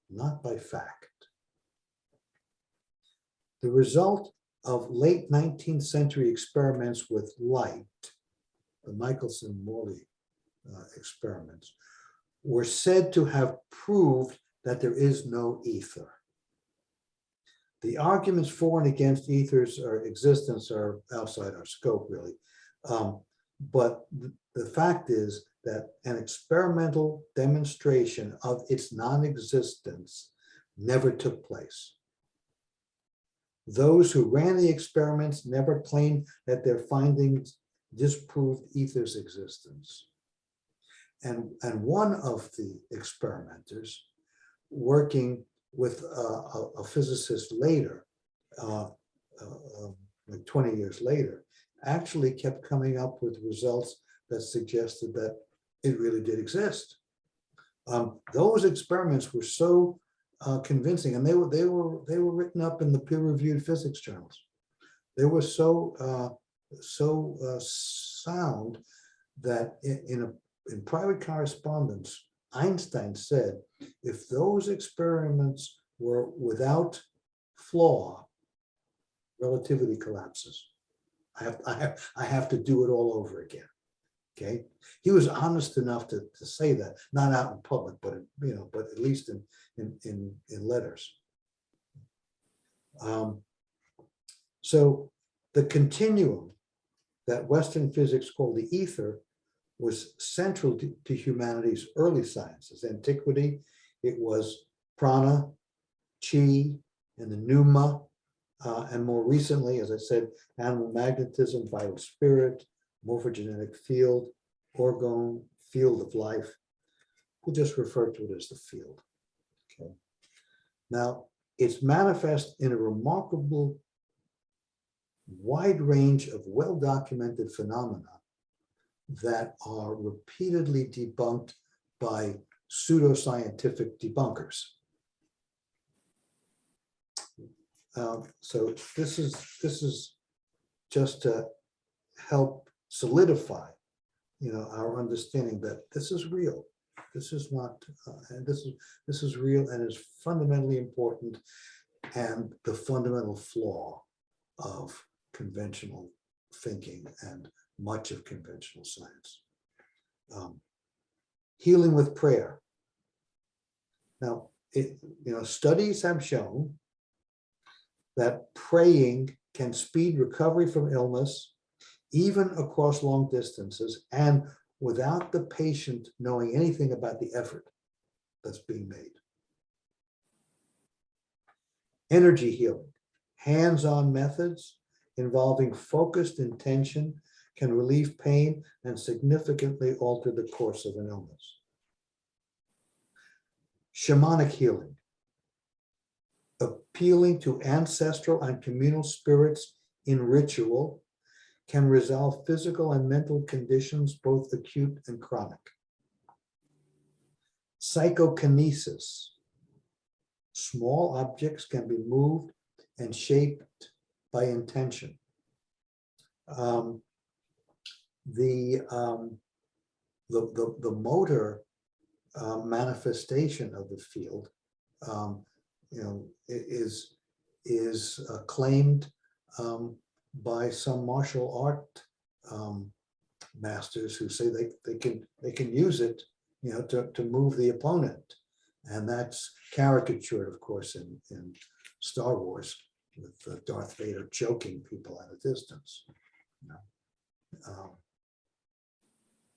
not by fact. The result of late 19th century experiments with light, the Michelson-Morley experiments, were said to have proved that there is no ether. The arguments for and against ether's existence are outside our scope, really. But the fact is that an experimental demonstration of its non-existence never took place. Those who ran the experiments never claimed that their findings disproved ether's existence. And one of the experimenters, working with a physicist later, like 20 years later, actually kept coming up with results that suggested that it really did exist. Those experiments were so convincing, and they were written up in the peer-reviewed physics journals. They were so sound that in private correspondence, Einstein said, if those experiments were without flaw, relativity collapses. I have to do it all over again. Okay, he was honest enough to say that, not out in public, but but at least in letters. So the continuum that Western physics called the ether was central to humanity's early sciences. Antiquity, it was prana, chi, and the pneuma, and more recently, as I said, animal magnetism, vital spirit, morphogenetic field, orgone, field of life. We'll just refer to it as the field. Okay. Now, it's manifest in a remarkable wide range of well-documented phenomena that are repeatedly debunked by pseudoscientific debunkers. So this is just to help solidify, our understanding that this is real. This is not, and this is real and is fundamentally important, and the fundamental flaw of conventional thinking and much of conventional science. Healing with prayer. Now, studies have shown that praying can speed recovery from illness, even across long distances, and without the patient knowing anything about the effort that's being made. Energy healing. Hands-on methods involving focused intention can relieve pain and significantly alter the course of an illness. Shamanic healing. Appealing to ancestral and communal spirits in ritual can resolve physical and mental conditions, both acute and chronic. Psychokinesis. Small objects can be moved and shaped by intention. The motor manifestation of the field, is claimed by some martial art masters who say they can use it, to move the opponent, and that's caricatured, of course, in Star Wars with Darth Vader choking people at a distance.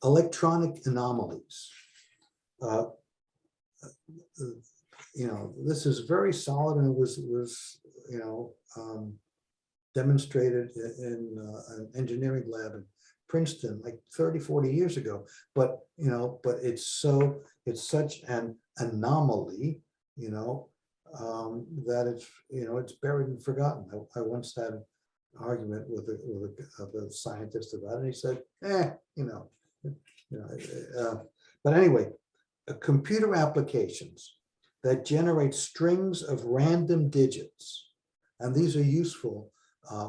Electronic anomalies. This is very solid, and it was demonstrated in an engineering lab in Princeton like 30, 40 years ago. But it's such an anomaly, that it's buried and forgotten. I once had an argument with a scientist about it. He said, but anyway, computer applications that generate strings of random digits, and these are useful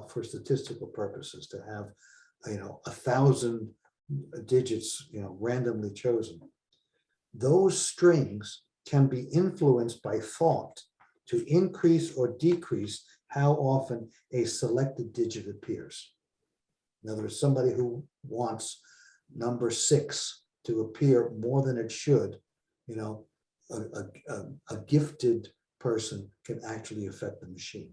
for statistical purposes, to have 1,000 digits randomly chosen. Those strings can be influenced by thought to increase or decrease how often a selected digit appears. In other words, somebody who wants number 6 to appear more than it should, a gifted person can actually affect the machine.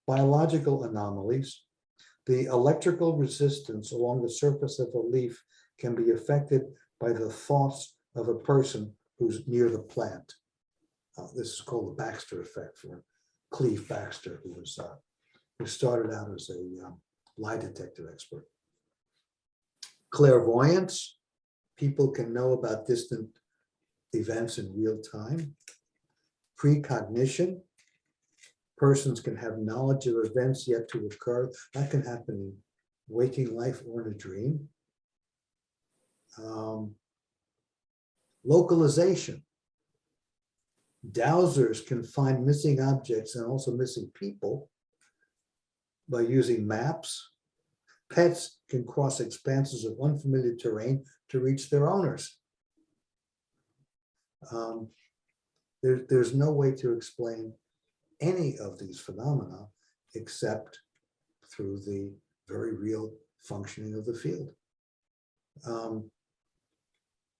Biological anomalies. The electrical resistance along the surface of a leaf can be affected by the thoughts of a person who's near the plant. This is called the Baxter Effect for Cleve Baxter, who started out as a lie detector expert. Clairvoyance, people can know about distant events in real time. Precognition, persons can have knowledge of events yet to occur. That can happen in waking life or in a dream. Localization. Dowsers can find missing objects and also missing people by using maps. Pets can cross expanses of unfamiliar terrain to reach their owners. There's no way to explain any of these phenomena except through the very real functioning of the field.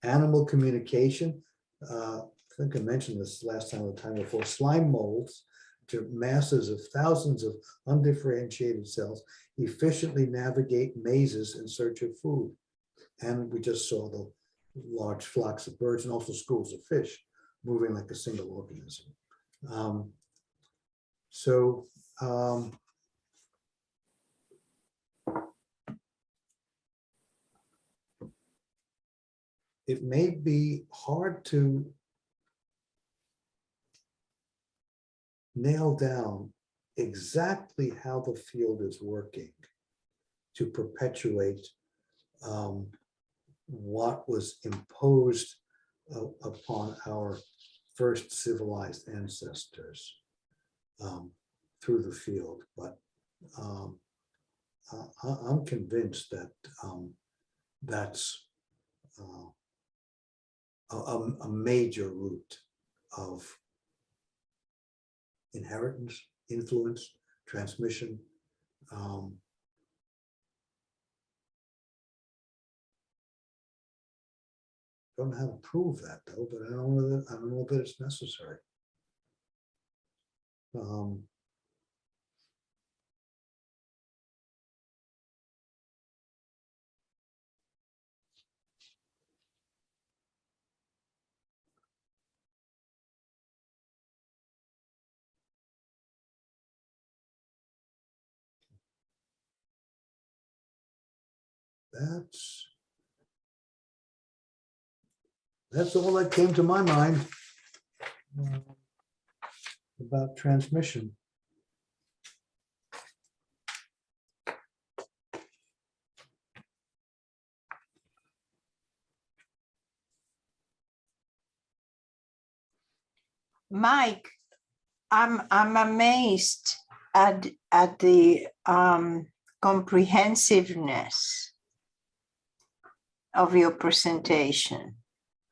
Animal communication, I think I mentioned this last time or the time before, slime molds to masses of thousands of undifferentiated cells efficiently navigate mazes in search of food. And we just saw the large flocks of birds and also schools of fish moving like a single organism. It may be hard to nail down exactly how the field is working to perpetuate what was imposed upon our first civilized ancestors through the field. But I'm convinced that that's a major root of inheritance, influence, transmission. Don't know how to prove that though, but I don't know that it's necessary. That's all that came to my mind about transmission. Mike, I'm amazed at the comprehensiveness of your presentation.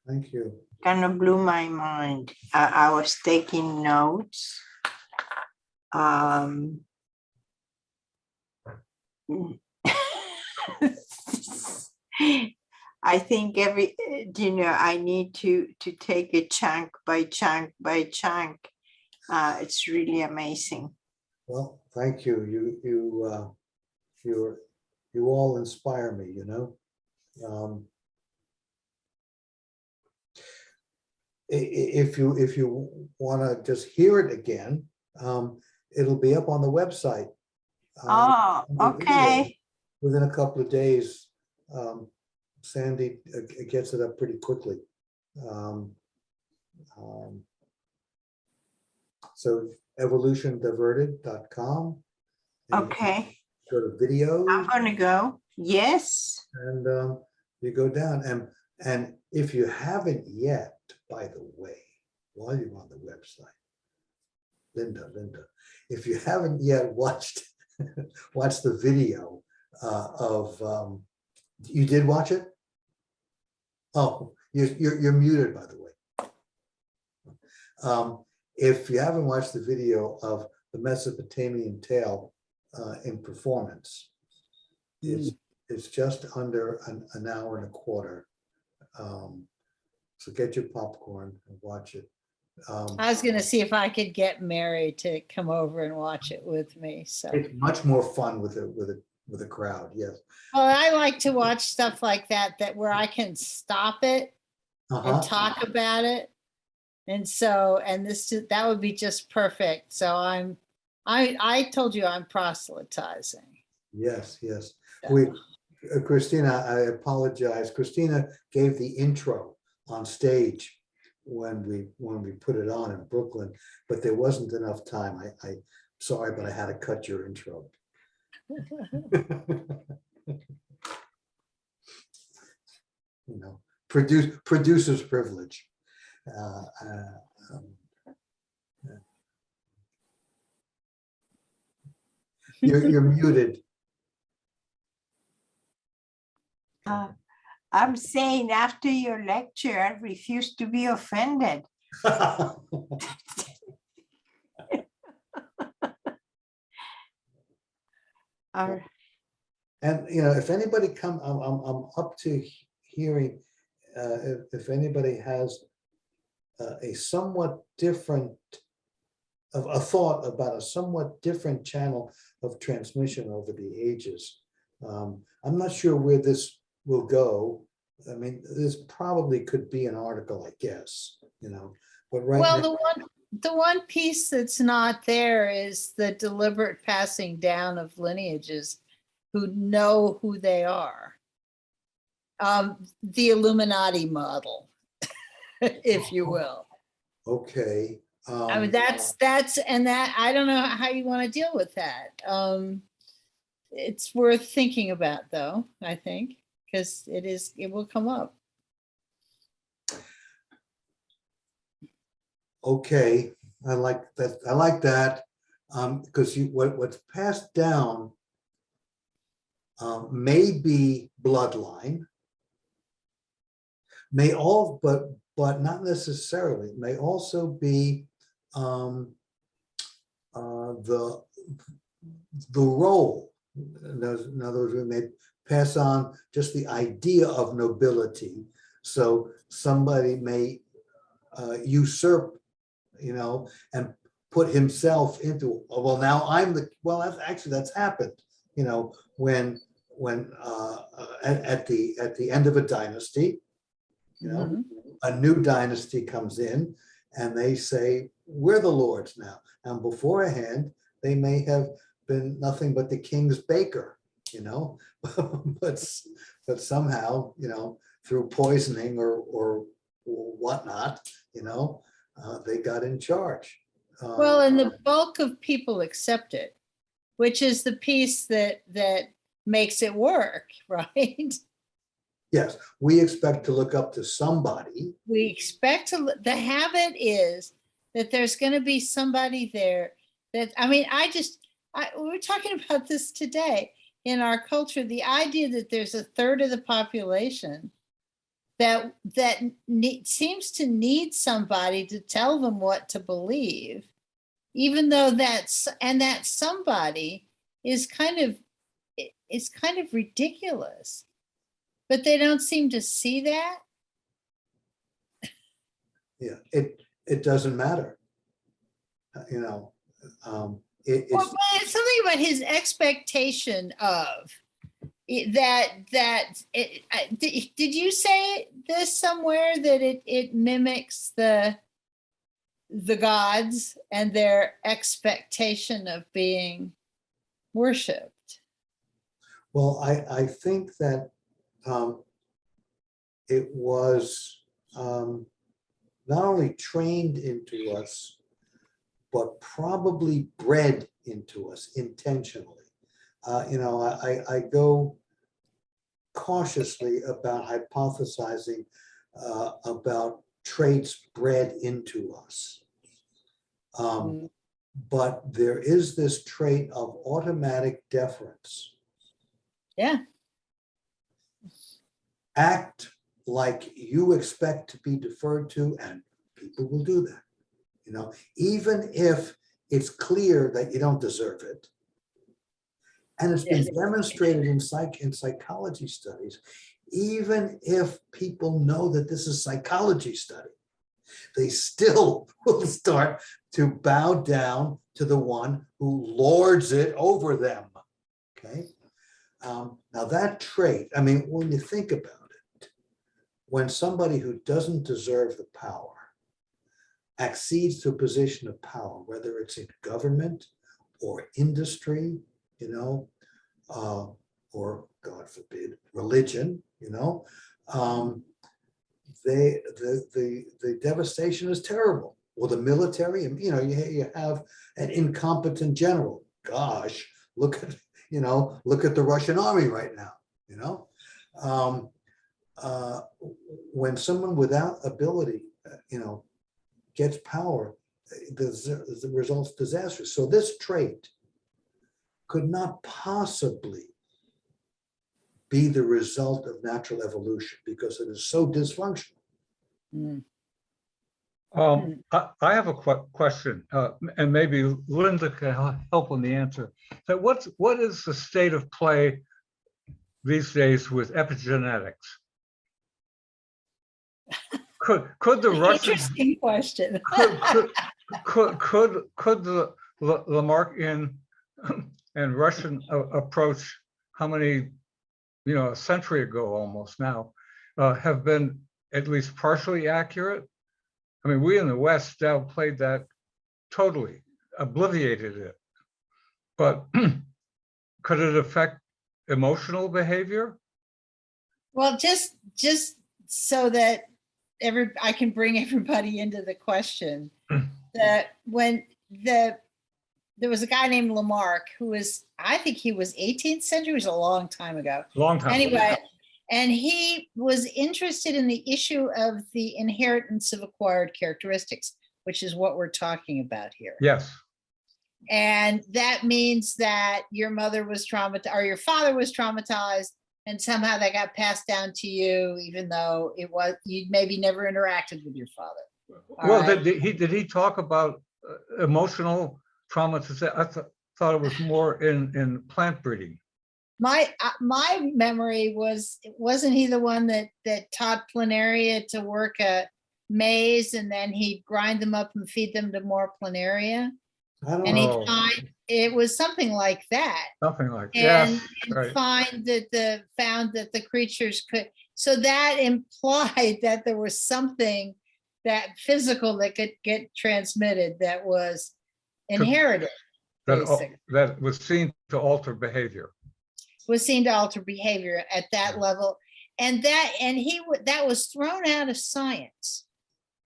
Thank you. Kind of blew my mind. I was taking notes. I think I need to take it chunk by chunk by chunk. It's really amazing. Well, thank you. You all inspire me, you know. If you want to just hear it again, it'll be up on the website. Oh, okay. Within a couple of days, Sandy gets it up pretty quickly. So evolutiondiverted.com. Okay. Go to videos. I'm going to go. Yes. And you go down. And if you haven't yet, by the way, while you're on the website, Linda, if you haven't yet watched the video of you did watch it? Oh, you're muted, by the way. If you haven't watched the video of the Mesopotamian tale in performance, it's just under an hour and a quarter. So get your popcorn and watch it. I was going to see if I could get Mary to come over and watch it with me. So it's much more fun with with a crowd, yes. Well, I like to watch stuff like that where I can stop it and Uh-huh. talk about it. And so, and that would be just perfect. So I told you I'm proselytizing. Yes, yes. Yeah. We, Christina, I apologize. Christina gave the intro on stage when we put it on in Brooklyn, but there wasn't enough time. I sorry, but I had to cut your intro. You know, producer's privilege. You're muted. I'm saying after your lecture, I refuse to be offended. Or And if anybody come, I'm up to hearing if anybody has a somewhat different of a thought about a somewhat different channel of transmission over the ages. I'm not sure where this will go. I mean, this probably could be an article, I guess, but right Well, now, the one piece that's not there is the deliberate passing down of lineages who know who they are. The Illuminati model, if you will. okay. I mean, that's and that I don't know how you want to deal with that. It's worth thinking about, though, I think, because it will come up. Okay, I like that. I like that because what's passed down may be bloodline, but not necessarily. May also be the role. In other words, we may pass on just the idea of nobility. So somebody may usurp, and put himself into, well, now I'm that's happened, when at the end of a dynasty, Mhm. a new dynasty comes in and they say, we're the lords now. And beforehand, they may have been nothing but the king's baker, but somehow, through poisoning or whatnot, they got in charge. Well, and the bulk of people accept it, which is the piece that makes it work, right? Yes, we expect to look up to somebody. We expect the habit is that there's going to be somebody there that, I mean, we were talking about this today in our culture, the idea that there's a third of the population that seems to need somebody to tell them what to believe, even though that somebody is kind of ridiculous, but they don't seem to see that. Yeah, it doesn't matter. Well, it's something about his expectation of did you say this somewhere that it mimics the gods and their expectation of being worshipped? Well, I think that it was not only trained into us, but probably bred into us intentionally. I go cautiously about hypothesizing about traits bred into us. But there is this trait of automatic deference. Yeah. Act like you expect to be deferred to, and people will do that. Even if it's clear that you don't deserve it. And it's been demonstrated in psychology studies, even if people know that this is psychology study, they still will start to bow down to the one who lords it over them. Okay. Now that trait, I mean, when you think about it, when somebody who doesn't deserve the power accedes to a position of power, whether it's in government or industry, you know, or God forbid, religion, you know, the devastation is terrible. Or the military, you know, you have an incompetent general. Gosh, look at, you know, look at the Russian army right now, you know. When someone without ability, you know, gets power, the result's disastrous. So this trait could not possibly be the result of natural evolution because it is so dysfunctional. Mm. I have a question, and maybe Linda can help on the answer. So what is the state of play these days with epigenetics? Could the Russians Interesting question. could the Lamarckian and Russian approach, how many, you know, a century ago almost now, have been at least partially accurate? I mean, we in the West downplayed that totally, obliviated it. But could it affect emotional behavior? Well, just so that I can bring everybody into the question, that when there was a guy named Lamarck who was, I think he was 18th century, it was a long time ago. Long time ago. Anyway, and he was interested in the issue of the inheritance of acquired characteristics, which is what we're talking about here. Yes. And that means that your mother was traumatized or your father was traumatized, and somehow that got passed down to you, even though it was, you maybe never interacted with your father. Well, did he talk about emotional traumatization? I thought it was more in plant breeding. My memory was, wasn't he the one that taught planaria to work a maize, and then he'd grind them up and feed them to more planaria? I don't And know. he'd find, it was something like that. Something like And, yes, right. found that the creatures could, so that implied that there was something that physical that could get transmitted that was inherited, basically. That was seen to alter behavior. Was seen to alter behavior at that level. And that was thrown out of science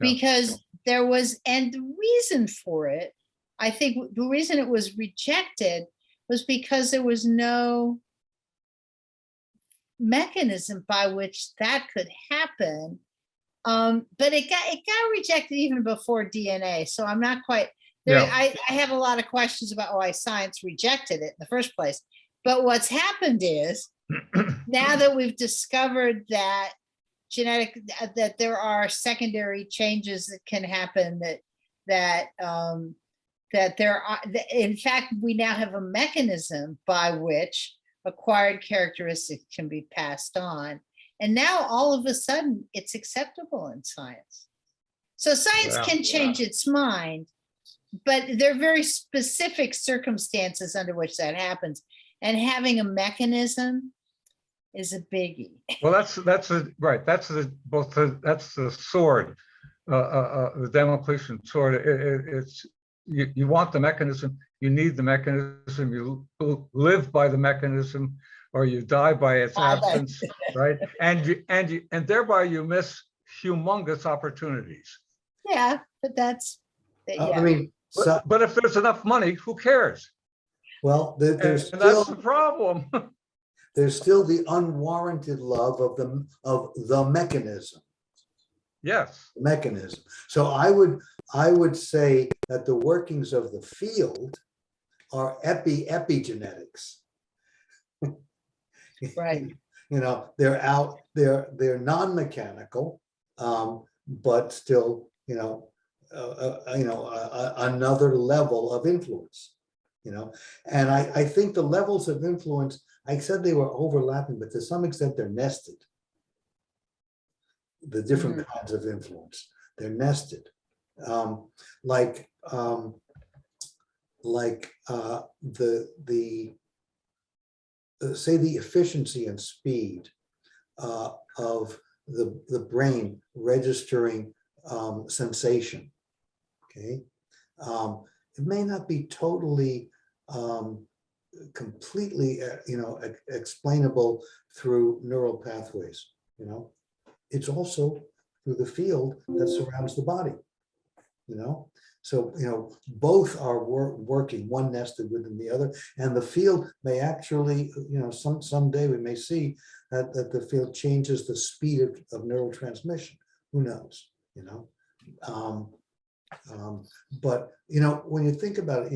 because there was, and the reason for it, I think the reason it was rejected was because there was no mechanism by which that could happen. But it got rejected even before DNA. So I'm not quite there. I have a lot of questions about why science rejected it in the first place. But what's happened is now that we've discovered that that there are secondary changes that can happen, that there are, in fact, we now have a mechanism by which acquired characteristics can be passed on. And now all of a sudden it's acceptable in science. So science can change its mind, but there are very specific circumstances under which that happens. And having a mechanism is a biggie. Well, that's right. That's the sword, the Damoclesian sword. It's you want the mechanism, you need the mechanism, you live by the mechanism, or you die by its absence, right? And thereby you miss humongous opportunities. Yeah, but that's I mean, but if there's enough money, who cares? well, there's and still that's the problem. there's still the unwarranted love of the mechanism. Yes. Mechanism. So I would say that the workings of the field are epigenetics. right. You know, they're non-mechanical, but still, you know, another level of influence. You know, and I think the levels of influence, I said they were overlapping, but to some extent they're nested. The different kinds of influence, they're nested. Like the say the efficiency and speed of the brain registering sensation, okay? It may not be totally completely, explainable through neural pathways, It's also through the field that surrounds the body, So, both are working, one nested within the other, and the field may actually, someday we may see that the field changes the speed of neurotransmission. Who knows, But, when you think about it,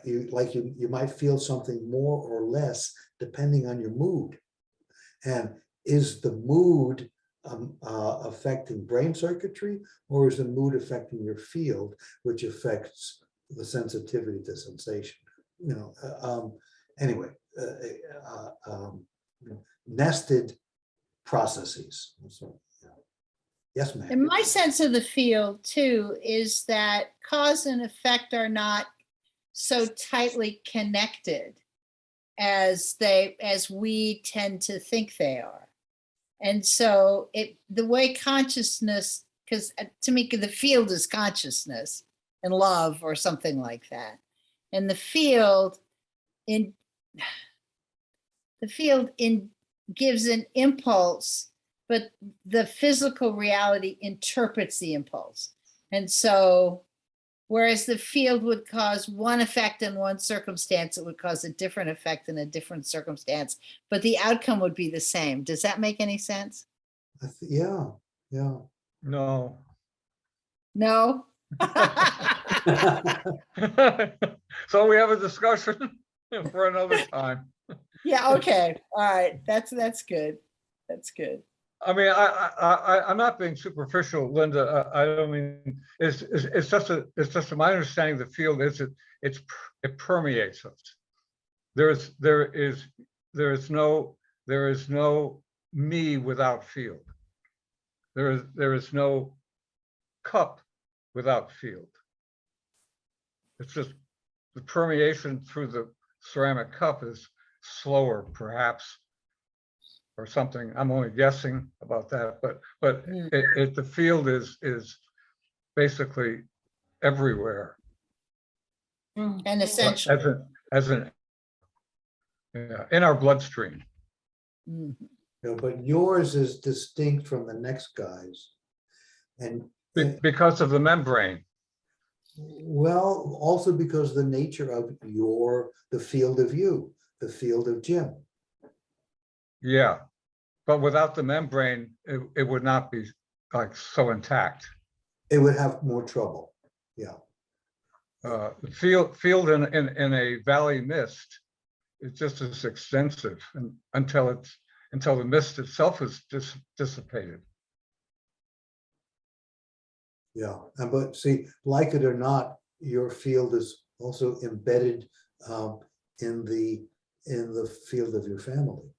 you might feel something more or less depending on your mood. And is the mood affecting brain circuitry, or is the mood affecting your field, which affects the sensitivity to sensation? Anyway, nested processes. So, yes, ma'am. And my sense of the field too is that cause and effect are not so tightly connected as we tend to think they are. And so the way consciousness, because to me, the field is consciousness and love or something like that. And the field gives an impulse, but the physical reality interprets the impulse. And so, whereas the field would cause one effect in one circumstance, it would cause a different effect in a different circumstance, but the outcome would be the same. Does that make any sense? Yeah. No. No? So we have a discussion for another time. Yeah, okay. All right. That's good. That's good. I mean, I'm not being superficial, Linda. I don't mean it's just my understanding of the field is it permeates us. There is no me without field. There is no cup without field. It's just the permeation through the ceramic cup is slower, perhaps, or something. I'm only guessing about that, but the field is basically everywhere. And essential. In our bloodstream. Mhm. But yours is distinct from the next guy's. And Because of the membrane. well, also because the nature of the field of you, the field of Jim. Yeah, but without the membrane, it would not be like so intact. It would have more trouble. Yeah. Field in a valley mist is just as extensive until the mist itself is dissipated. Yeah, but see, like it or not, your field is also embedded in the field of your family.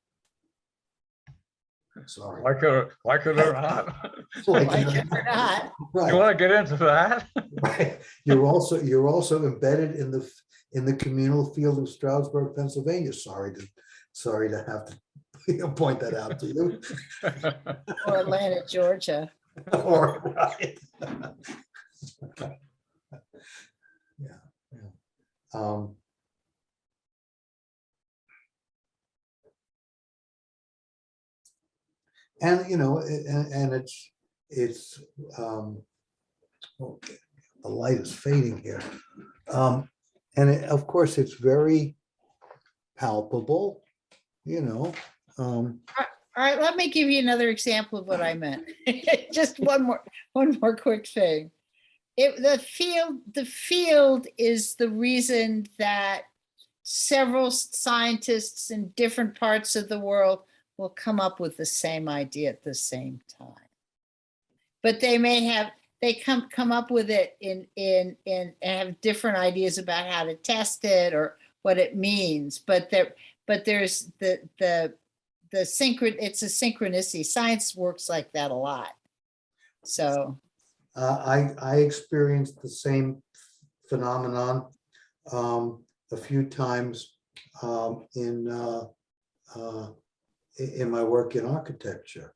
Sorry. Like it or not. Like it or not. Right. You want to get into that? Right. You're also embedded in the communal field of Stroudsburg, Pennsylvania. Sorry to have to point that out to you. Or Atlanta, Georgia. Or right. Yeah. And it's okay, the light is fading here. And of course it's very palpable, All right, let me give you another example of what I meant. Just one more quick thing. The field is the reason that several scientists in different parts of the world will come up with the same idea at the same time. But they come up with it in and have different ideas about how to test it or what it means. But there's it's a synchronicity. Science works like that a lot. So I experienced the same phenomenon a few times in my work in architecture.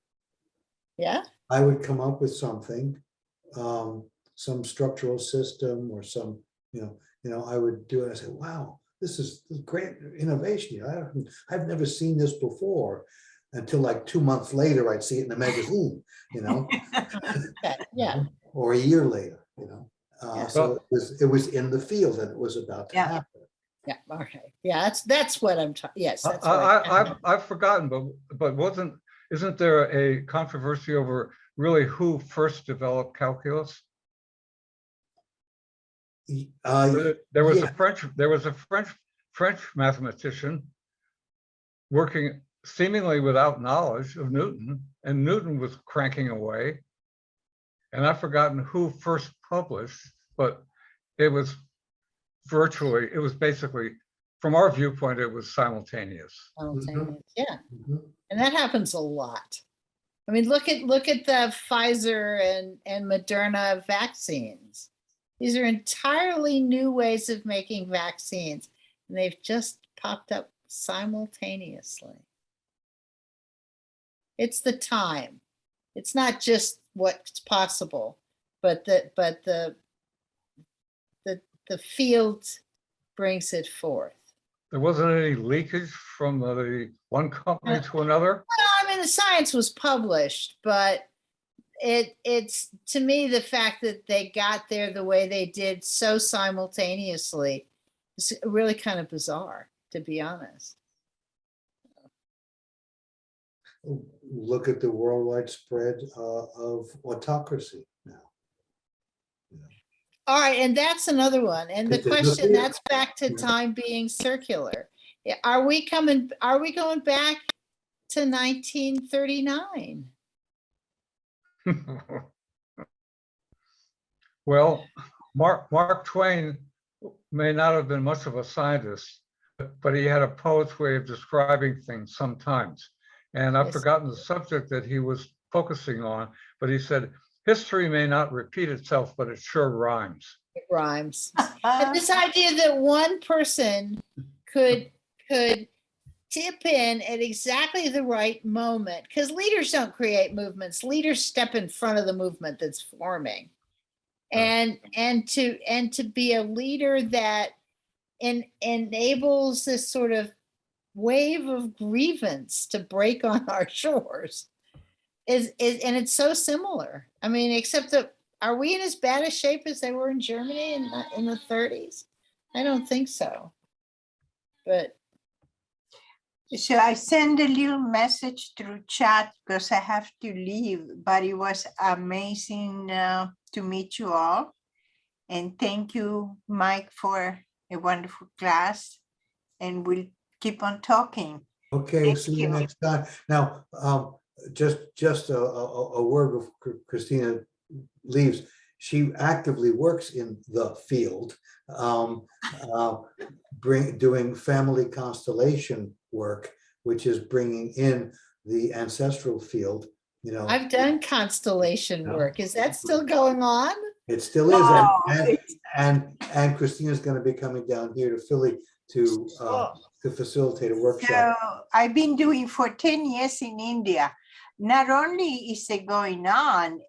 Yeah. I would come up with something, some structural system or some, I would do it. I say, wow, this is great innovation. I've never seen this before, until like 2 months later, I'd see it in the magazine, Okay. Yeah. or a year later, Yeah. So it was in the field and it was about to Yeah. happen. Yeah. Okay. Yeah. That's what I'm talking. Yes. That's what I've forgotten, but isn't there a controversy over really who first developed calculus? There was Yeah. a French mathematician working seemingly without knowledge of Newton, and Newton was cranking away. And I've forgotten who first published, but it was basically, from our viewpoint, it was simultaneous. simultaneous. Yeah. Mhm. And that happens a lot. I mean, look at the Pfizer and Moderna vaccines. These are entirely new ways of making vaccines, and they've just popped up simultaneously. It's the time. It's not just what's possible, but the field brings it forth. There wasn't any leakage from the one company to another. Well, I mean, the science was published, but it's to me, the fact that they got there the way they did so simultaneously is really kind of bizarre, to be honest. Look at the worldwide spread of autocracy now. All right, and that's another one. And the It's in the question, field. that's back to Yeah. time being circular. Are we going back to 1939? Well, Mark Twain may not have been much of a scientist, but he had a poet's way of describing things sometimes. And I've Yes. forgotten the subject that he was focusing on, but he said, history may not repeat itself, but it sure rhymes. It rhymes. And this idea that one person could tip in at exactly the right moment, because leaders don't create movements. Leaders step in front of the movement that's forming. And to be a leader that enables this sort of wave of grievance to break on our shores is and it's so similar. I mean, except that, are we in as bad a shape as they were in Germany in the 30s? I don't think so. But So I send a little message through chat because I have to leave, but it was amazing to meet you all. And thank you, Mike, for a wonderful class. And we'll keep on talking. Okay, Thank see you you. next time. Now, just a word before Christina leaves. She actively works in the field, doing family constellation work, which is bringing in the ancestral field. I've done constellation Yeah. work. Is that still going on? It still is, Oh, and Christina's going to be coming down here to Philly to facilitate a workshop. So I've been doing for 10 years in India. Not only is it going on,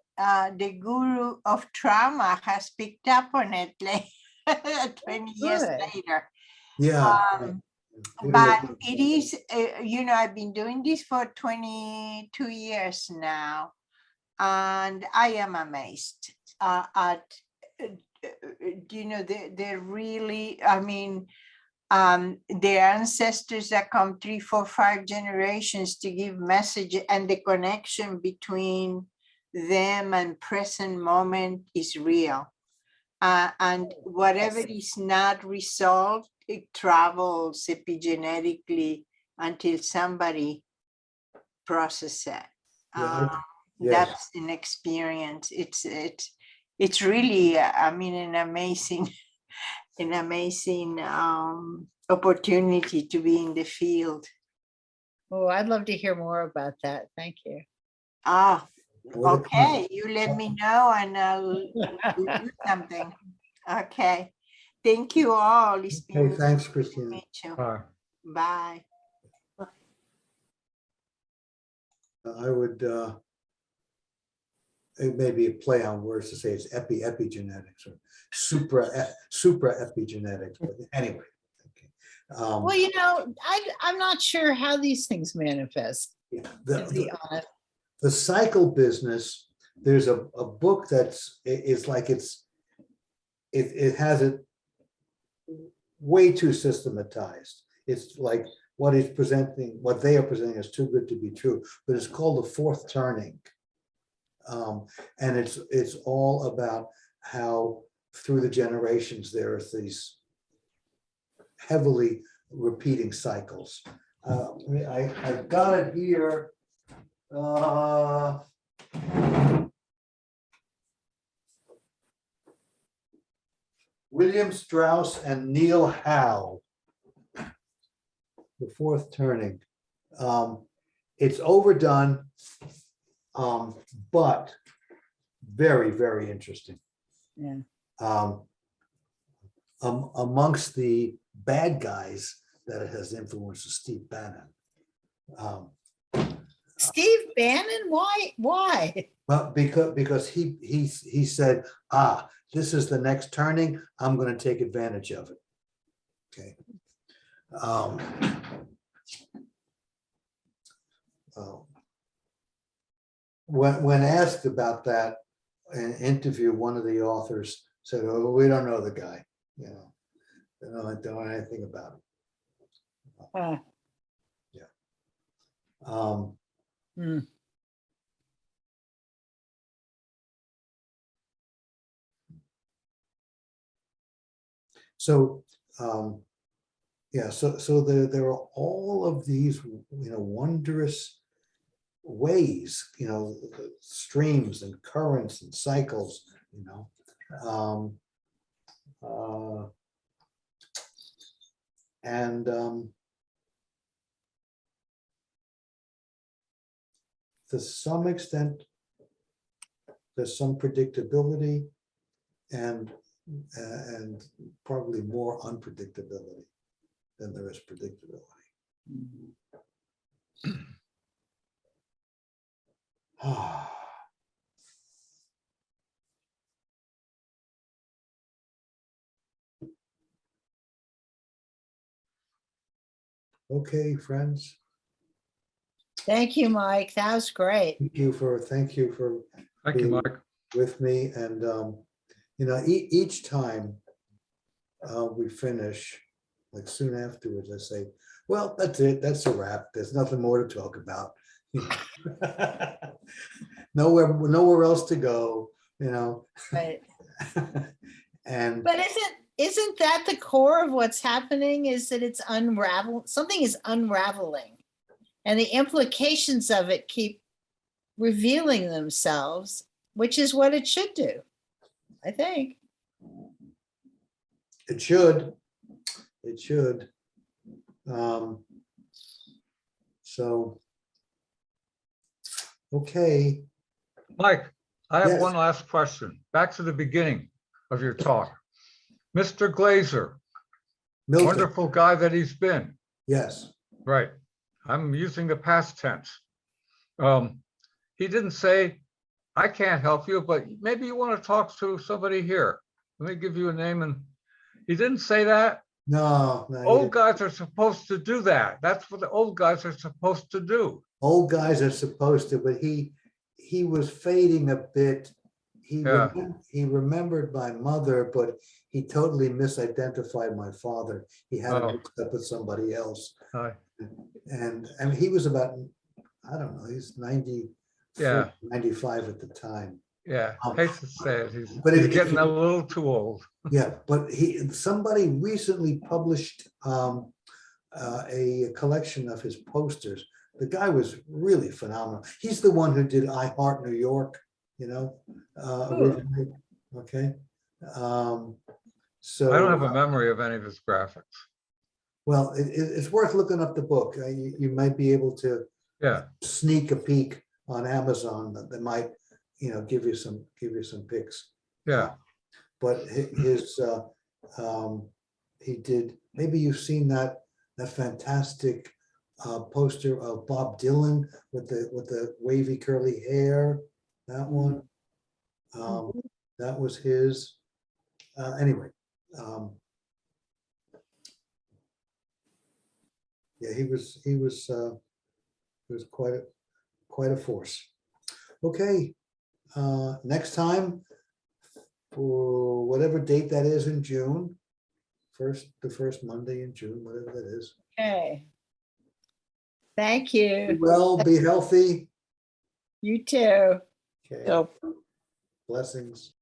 the guru of trauma has picked up on it like 20 years Good. later. Yeah. But it is, I've been doing this for 22 years now, and I am amazed at, they're really, I mean, their ancestors that come 3, 4, 5 generations to give message, and the connection between them and present moment is real. And whatever is not resolved, it travels epigenetically until somebody processes it. Yeah, yes. That's an experience. It's really, an amazing opportunity to be in the field. Oh, I'd love to hear more about that. Thank you. Okay, you let me know and I'll do something. Okay, thank you all. It's been Hey, thanks, nice to Christina. meet you. Bye. Bye. I would, it may be a play on words to say it's epigenetics or supra epigenetics, but anyway. Okay. Well, you know, I'm not sure how these things manifest, Yeah, to be honest. the cycle business, there's a book that's, it's like it has it way too systematized. It's like what they are presenting is too good to be true, but it's called The Fourth Turning. And it's all about how through the generations, there's these heavily repeating cycles. I got it here. William Strauss and Neil Howe, The Fourth Turning. It's overdone, but very, very interesting. Yeah. Amongst the bad guys that it has influenced is Steve Bannon. Steve Bannon, why? Well, because he said, this is the next turning, I'm going to take advantage of it. Okay. When asked about that in an interview, one of the authors said, "Oh, we don't know the guy, you know, they don't know anything about him." Hmm. So, yeah, so there are all of these, you know, wondrous ways, you know, streams and currents and cycles, you know. To some extent, there's some predictability and probably more unpredictability than there is predictability. Okay, friends. Thank you, Mike. That was great. Thank you for Thank you, being Mike. with me. And you know, each time we finish, like soon afterwards, I say, well, that's it. That's a wrap. There's nothing more to talk about. Nowhere else to go, you know. Right. And But isn't that the core of what's happening? Is that it's something is unraveling, and the implications of it keep revealing themselves, which is what it should do, I think. it should. So, okay. Mike, I have Yes. one last question. Back to the beginning of your talk. Mr. Glazer, Milton, wonderful guy that he's been. yes. Right. I'm using the past tense. He didn't say, I can't help you, but maybe you want to talk to somebody here. Let me give you a name. And he didn't say that. No, he Old didn't. guys are supposed to do that. That's what the old guys are supposed to do. Old guys are supposed to, but he was fading a bit. Yeah. He remembered my mother, but he totally misidentified my father. He had Oh. it mixed up with somebody else. Hi. And I mean, he was about, I don't know, he's 94, Yeah. 95 at the time. Yeah. Hate to say it. He's But if getting you- a little too old. Yeah, but somebody recently published a collection of his posters. The guy was really phenomenal. He's the one who did I Heart New York, you know, originally. Okay. So I don't have a memory of any of his graphics. well, it's worth looking up the book. You might be able to Yeah. sneak a peek on Amazon that might, you know, give you some pics. Yeah. But his he did, maybe you've seen that that fantastic poster of Bob Dylan with the wavy curly hair. That one, that was his. Anyway, yeah, he was quite a force. Okay, next time, for whatever date that is in June, the first Monday in June, whatever that is. Okay. Thank Be you. well, be healthy. You too. Okay, So blessings.